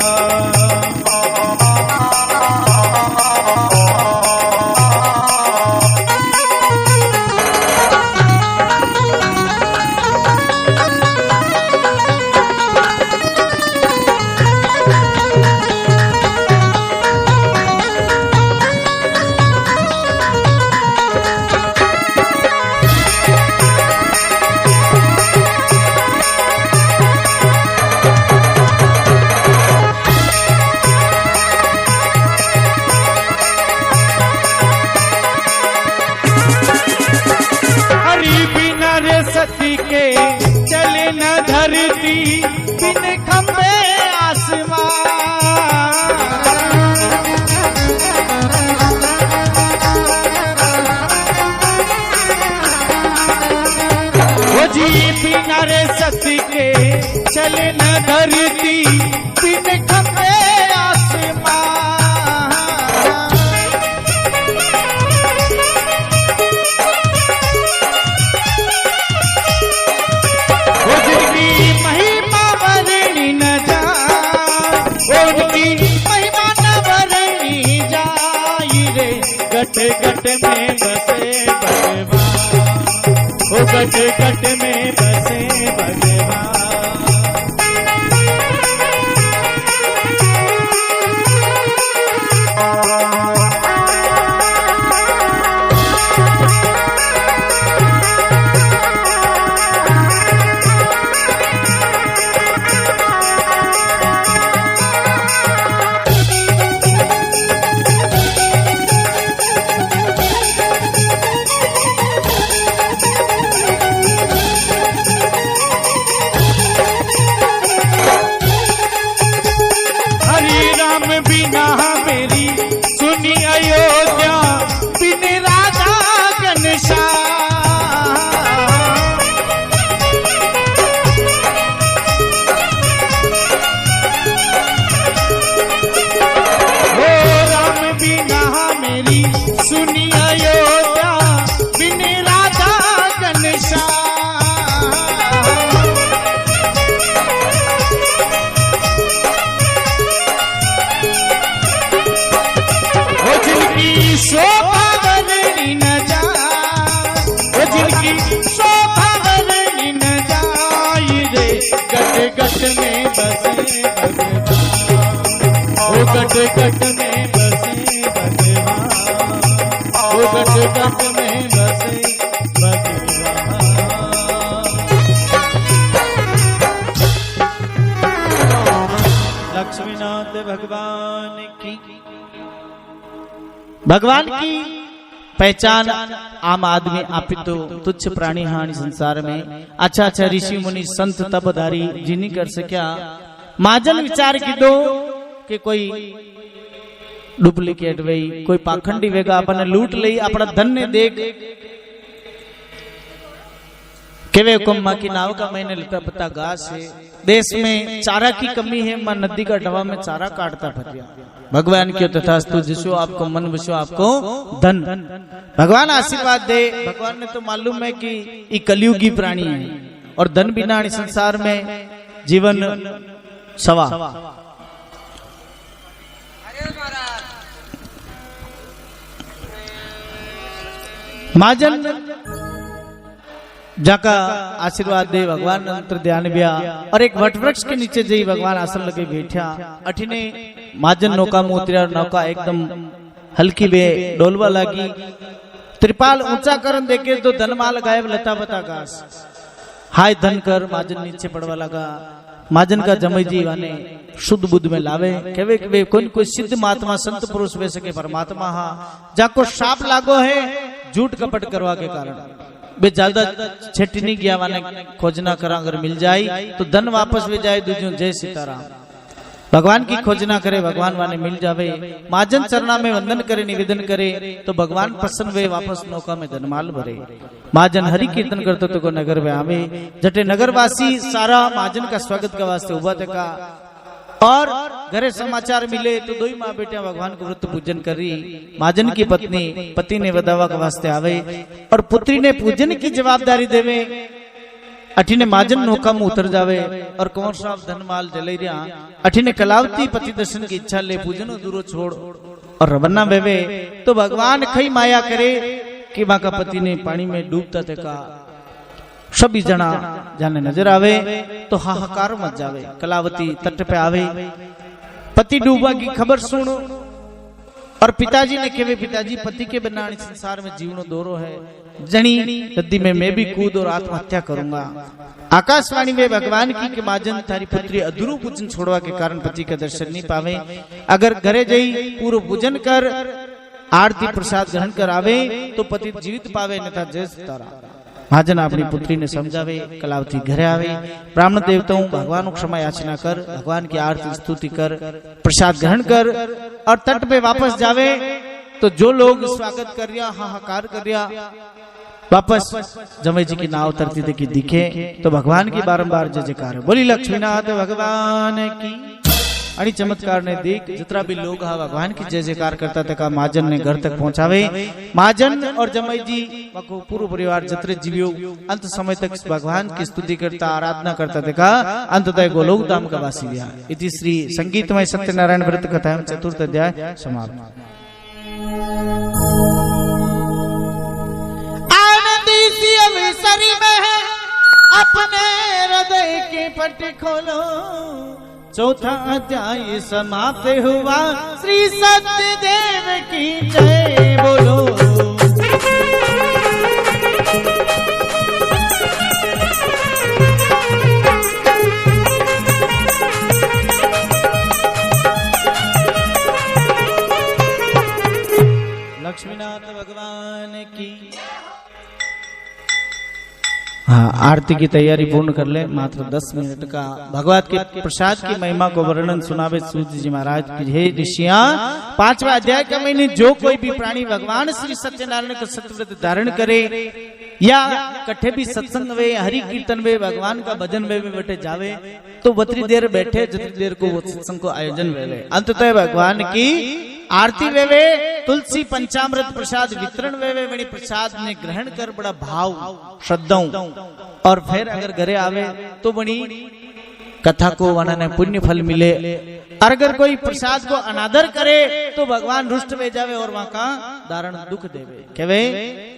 सती के चले न धरती बिन खंबे आसमान, वो जी बिना रे सती के चले न धरती बिन खंबे आसमान। महिमा वर्णी न जा, उनकी महिमा न वर्णी जाई रे, गट गट में बसे भगवान, ओ गट गट में बसे भगवान। सुनी अयोध्या बिन राधा घनश्याम। वो जिनकी शोभा वर्णी न जाए, वो जिनकी शोभा वर्णी न जाए रे, गट गट में बसे भगवान, वो गट गट में बसे भगवान, वो गट गट में बसे भगवान। लक्ष्मीनाथ भगवान की। भगवान की पहचान आम आदमी आप तो तुच्छ प्राणी हानि संसार में अच्छा अच्छा ऋषि मुनि संत तपधारी जी नहीं कर सकिया। महाजन विचार की दो कि कोई डुप्लीकेट वही कोई पाखंडी वेगा अपने लूट ली अपना धन ने देख केवे कुम्मा की नाव का मैंने लिटा पता घास है। देश में चारा की कमी है, मैं नदी का डवा में चारा काटता फटिया। भगवान की तथास्तु, जिसो आपको मन विशो आपको धन। भगवान आशीर्वाद दे। भगवान ने तो मालूम है कि ये कलयुगी प्राणी है और धन बिना संसार में जीवन सवा। महाजन जाका आशीर्वाद दे। भगवान अंतर ध्यान बिया और एक वटवृक्ष के नीचे जई भगवान आसन लगे बैठा। अठिने महाजन नौका में उतरिया। नौका एकदम हल्की बे डोलवा लगी। त्रिपाल ऊंचा करन देखे तो धनमाल गायब लता बता घास। हाय धन कर महाजन नीचे पड़वा लगा। महाजन का जमई जी वाने शुद्ध बुद्ध में लावे केवे केवे कोई सिद्ध महात्मा संत पुरुष वे सके परमात्मा हा जाको शाप लागो है झूठ कपट करवा के कारण बे ज्यादा छेटी नहीं गया वाने खोजना करा। अगर मिल जाए तो धन वापस वे जाए। दूजो जय सीताराम। भगवान की खोजना करे भगवान वाने मिल जावे। महाजन चरणा में वंदन करे निवेदन करे तो भगवान प्रसन्न वे वापस नौका में धनमाल भरे। महाजन हरि कीर्तन करते तो नगर में आवे। जटे नगरवासी सारा महाजन का स्वागत का वास्ते उभा तका और घरे समाचार मिले तो दो ही माँ बेटिया भगवान को व्रत पूजन करी। महाजन की पत्नी पति ने वदावा के वास्ते आवे और पुत्री ने पूजन की जवाबदारी देवे। अठीने महाजन नौका में उतर जावे और कंवर साहब धनमाल जले रिया। अठीने कलावती पति दर्शन की इच्छा ले पूजन दूरो छोड़ और रवन्ना वेवे तो भगवान खई माया करे कि माँ का पति ने पानी में डूबता देखा। सभी जना जाने नजर आवे तो हाहाकार मच जावे। कलावती तट पे आवे। पति डूबा की खबर सुन और पिताजी ने कहे पिताजी पति के बिना संसार में जीवन दोरो है। जनी नदी में मैं भी कूद और आत्महत्या करूंगा। आकाशवाणी में भगवान की कि महाजन थारी पुत्री अधूरो पूजन छोड़वा के कारण पति का दर्शन नहीं पावे। अगर घरे जाई पूर्व पूजन कर आरती प्रसाद ग्रहण कर आवे तो पति जीवित पावे नहीं जय सीताराम। महाजन अपनी पुत्री ने समझावे। कलावती घरे आवे। ब्राह्मण देवताओं भगवान को क्षमा याचना कर भगवान की आरती स्तुति कर प्रसाद ग्रहण कर और तट पे वापस जावे तो जो लोग स्वागत कर रिया हाहाकार कर रिया वापस जमई जी की नाव तरती देखी दिखे तो भगवान की बारंबार जय जयकार। बोली लक्ष्मीनाथ भगवान की। अड़ी चमत्कार ने देख जितना भी लोग हा भगवान की जय जयकार करता था महाजन ने घर तक पहुंचावे। महाजन और जमई जी पूर्व परिवार जतरे जीवियो अंत समय तक भगवान की स्तुति करता आराधना करता था। अंततः गोलोक धाम का वासी हुआ। इति श्री संगीतमय सत्यनारायण व्रत कथा चतुर्थ अध्याय समाप्त। आनंदी सी अवसरी में है अपने हृदय की पट खोलो। चौथा अध्याय समाप्त हुआ। श्री सत्यदेव की जय बोलो। लक्ष्मीनाथ भगवान की। हाँ, आरती की तैयारी पूर्ण कर ले। मात्र 10 मिनट का भगवत के प्रसाद की महिमा को वर्णन सुनावे सूत जी महाराज की। हे ऋषियां, 5वां अध्याय का मैंने जो कोई भी प्राणी भगवान श्री सत्यनारायण का सत्यव्रत धारण करे या कट्ठे भी सत्संग वे हरि कीर्तन वे भगवान का भजन वे भी बैठे जावे तो बतरी देर बैठे जितनी देर को वो सत्संग को आयोजन वे अंततः भगवान की आरती वे तुलसी पंचामृत प्रसाद वितरण वे बड़ी प्रसाद ने ग्रहण कर बड़ा भाव श्रद्धाओं और फिर अगर घरे आवे तो बड़ी कथा को वना ने पुण्य फल मिले। और अगर कोई प्रसाद को अनादर करे तो भगवान रुष्ट वे जावे और वहां का दारण दुख देवे। कहवे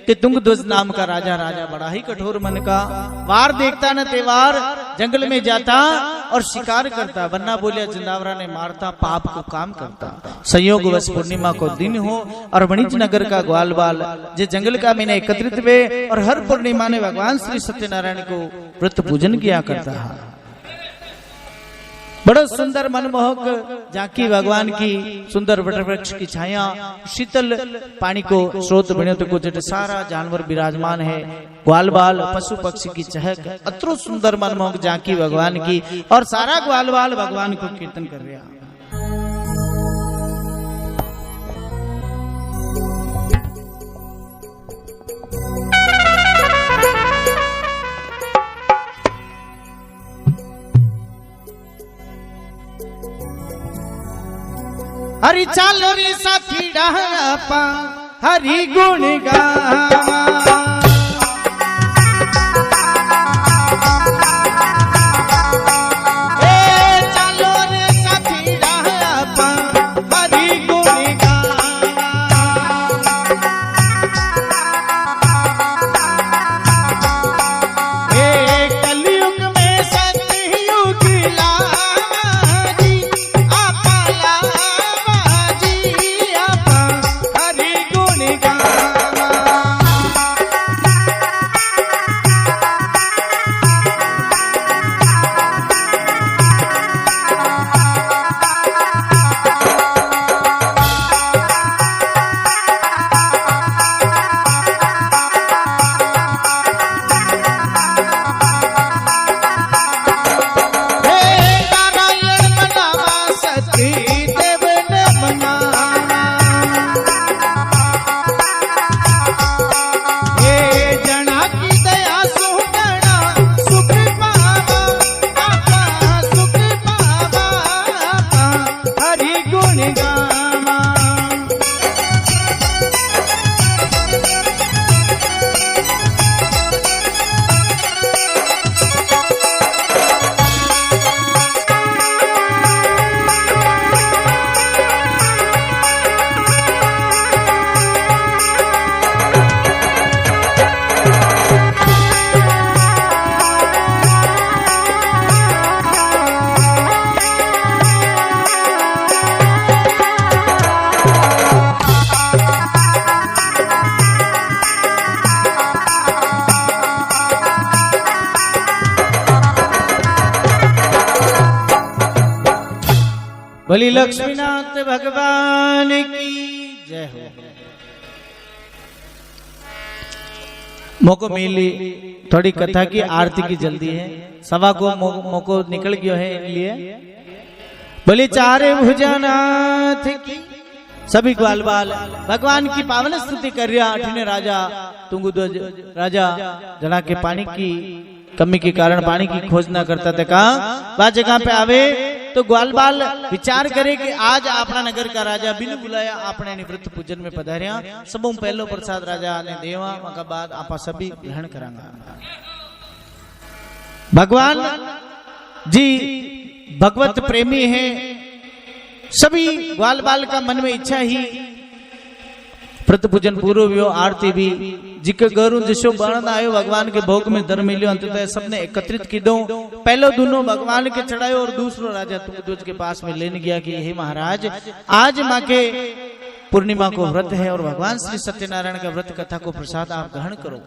कि तुंगध्वज नाम का राजा राजा बड़ा ही कठोर मन का, वार देखता न तेवार, जंगल में जाता और शिकार करता, वरना बोलिया जिंदावरा ने मारता, पाप को काम करता। संयोग वश पूर्णिमा को दिन हो और वणिज नगर का ग्वाल बाल जे जंगल का मैंने एकत्रित वे और हर पूर्णिमा ने भगवान श्री सत्यनारायण को व्रत पूजन किया करता है। बड़ा सुंदर मनमोहक झांकी भगवान की सुंदर वटवृक्ष की छाया, शीतल पानी को स्रोत बने तो कुछ सारा जानवर विराजमान है, ग्वाल बाल पशु पक्षी की चहक, अत्रो सुंदर मनमोहक झांकी भगवान की और सारा ग्वाल बाल भगवान को कीर्तन कर रहा। हरि चालो रे साथी डापा हरि गुण गावा, चालो रे साथी डापा हरि गुण गावा, कलयुग में सतयुग लाजी आपा बोली लक्ष्मीनाथ भगवान की जय हो। मौको मिली थोड़ी कथा की आरती की जल्दी है, सवा को मौको निकल गयो है इसलिए बोली चारे भुजनाथ की सभी ग्वाल बाल भगवान की पावन स्तुति कर रहा। अठने राजा तुंगध्वज राजा जना के पानी की कमी के कारण पानी की खोज न करता था, कहा वह जगह पे आवे तो ग्वाल बाल विचार करे कि आज अपना नगर का राजा बिन बुलाया अपने निवृत्त पूजन में पधारिया, सबों पहलो प्रसाद राजा ने देवा मका बाद आपा सभी ग्रहण करांगा। भगवान जी भगवत प्रेमी है, सभी ग्वाल बाल का मन में इच्छा ही व्रत पूजन पूर्व भी आरती भी जिक गरु जिसो बरण आयो भगवान के भोग में धर्म मिलियो। अंततः सबने एकत्रित की दो, पहलो दोनों भगवान के चढ़ायो और दूसरो राजा तुंगध्वज के पास में लेने गया कि हे महाराज आज माँ के पूर्णिमा को व्रत है और भगवान श्री सत्यनारायण का व्रत कथा को प्रसाद आप ग्रहण करो।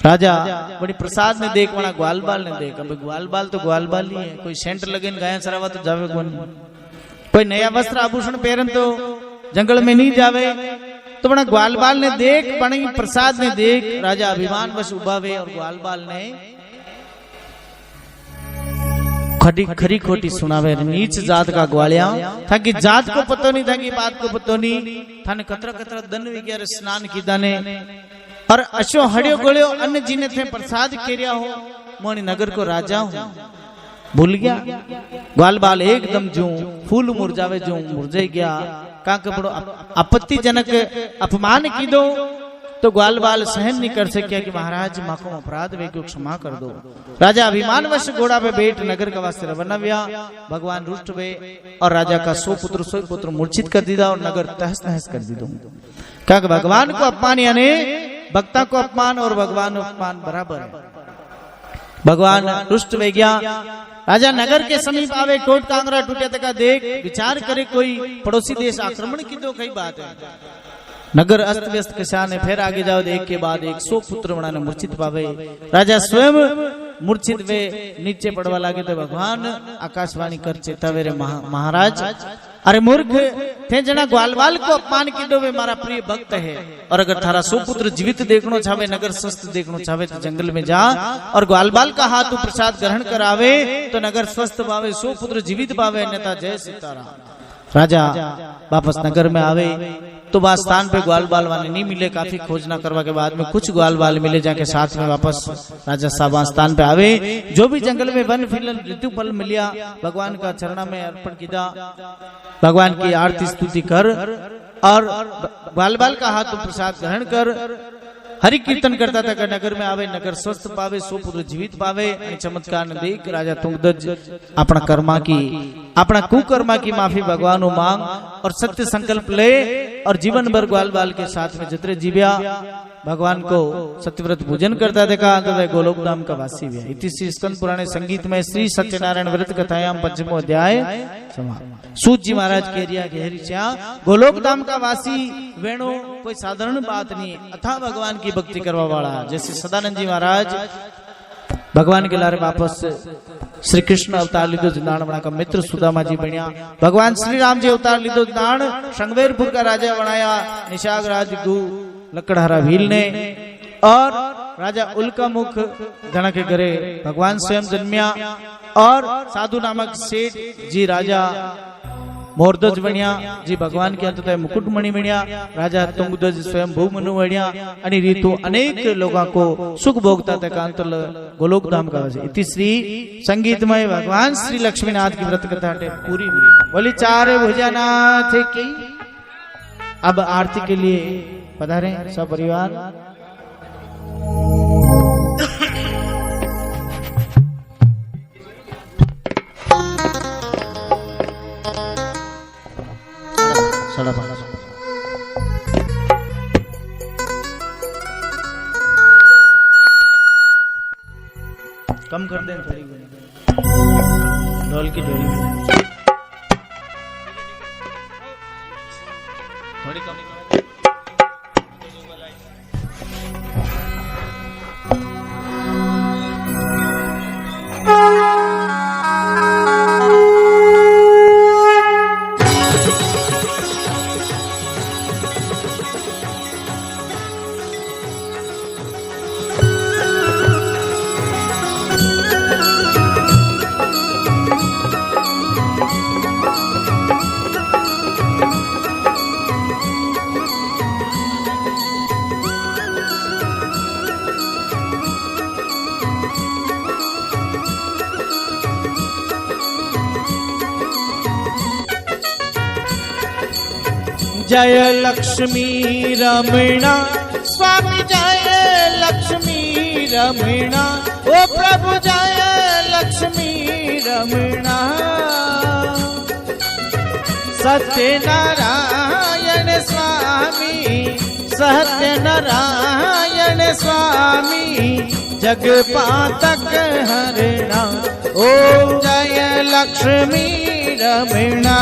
राजा बड़ी प्रसाद ने देख वना ग्वाल बाल ने देख, अब ग्वाल बाल तो ग्वाल बाल ही है, कोई सेंट लगे गाया सरावा तो जावे कौन, कोई नया वस्त्र आभूषण पहरन तो जंगल में नहीं जावे, तो बड़ा ग्वाल बाल ने देख बड़ी प्रसाद ने देख राजा अभिमान वश उबावे और ग्वाल बाल ने खड़ी खरी खोटी सुनावे। नीच जात का ग्वालिया था कि जात को पतो नहीं था कि बात को पतो नहीं थाने कतरा कतरा दन वगैरह स्नान की दाने और अशो हड़ियो गड़ियो अन्न जीने थे प्रसाद केरिया हो मोनी नगर को राजा हूं भूल गया ग्वाल बाल एकदम जू फूल मुरझावे जू मुरझे गया का बड़ो आपत्तिजनक अपमान की दो तो ग्वाल बाल सहन नहीं कर सकिया कि महाराज माँ को अपराध वे को क्षमा कर दो। राजा अभिमानवश घोड़ा पे बैठ नगर का वास्ते रवाना हुआ। भगवान रुष्ट हुए और राजा का 100 पुत्र मूर्छित कर दिया और नगर तहस नहस कर दी दो। क्या भगवान को अपमान यानी भक्ता को अपमान और भगवान अपमान बराबर है। भगवान रुष्ट वे गया। राजा नगर के समीप आवे कोट कांगरा टूटे तक देख विचार करे कोई पड़ोसी देश आक्रमण की तो कई बात है। नगर अस्त व्यस्त कशाने फिर आगे जाओ एक के बाद 100 पुत्र बनाने मूर्छित पावे। राजा स्वयं मूर्छित वे नीचे पड़वा लागे तो भगवान आकाशवाणी कर चेतावे रे महाराज अरे मूर्ख थे जना ग्वालवाल को अपमान की दो वे मारा प्रिय भक्त है और अगर थारा 100 पुत्र जीवित देखनो चाहे नगर स्वस्थ देखनो चाहे तो जंगल में जा और ग्वालवाल का हाथ प्रसाद ग्रहण करावे तो नगर स्वस्थ पावे 100 पुत्र जीवित पावे अन्यथा जय सीताराम। राजा वापस नगर में आवे तो वह स्थान पे ग्वाल बाल वाले नहीं मिले। काफी खोजना करवा के बाद में कुछ ग्वाल बाल मिले जाके साथ में वापस राजा साहब स्थान पे आवे। जो भी जंगल में वन फिलन ऋतु फल मिलिया भगवान का चरणा में अर्पण किया। भगवान की आरती स्तुति कर और ग्वाल बाल का हाथ प्रसाद ग्रहण कर हरि कीर्तन करता था। नगर में आवे नगर स्वस्थ पावे 100 पुत्र जीवित पावे। चमत्कार ने देख राजा तुंगध्वज अपना कर्मा की अपना कुकर्मा की माफी भगवान मांग और सत्य संकल्प ले और जीवन भर ग्वाल बाल के साथ में जितने जीव्या भगवान को सत्यव्रत पूजन करता देखा अंत गोलोक धाम का वासी हुआ। इति श्री स्कंद पुराणे संगीत में श्री सत्यनारायण व्रत कथायाम 5वां अध्याय समाप्त। सूत जी महाराज केरिया गहरी चा गोलोक धाम का वासी वेणो कोई साधारण बात नहीं अथा भगवान की भक्ति करवा वाला। जैसे सदानंद जी महाराज भगवान के लारे वापस श्री कृष्ण अवतार लीधो जनाण बना का मित्र सुदामा जी बनिया। भगवान श्री राम जी अवतार लीधो जनाण शंगवेरपुर का राजा बनाया। निशाग राज गु लकड़हारा भील ने और राजा उल्का मुख धन के घरे भगवान स्वयं जन्मिया और साधु नामक सेठ जी राजा मोरध्वज बनिया जी भगवान के अंततः मुकुटमणि बनिया। राजा तुंगध्वज स्वयं भूमनु बनिया आणि रीतु अनेक लोगों को सुख भोगता तक अंतल गोलोक धाम का वजह। इति श्री संगीतमय भगवान श्री लक्ष्मीनाथ की व्रत कथा पूरी हुई। बोली चार भुजनाथ की। अब आरती के लिए पधारे सब परिवार। कम कर दें थोड़ी ढोल की ढोली थोड़ी कम जय लक्ष्मी रमणा स्वामी जय लक्ष्मी रमणा ओ प्रभु जय लक्ष्मी रमणा। सत्यनारायण स्वामी सत्यनारायण स्वामी जगपातक हरणा। ओम जय लक्ष्मी रमणा।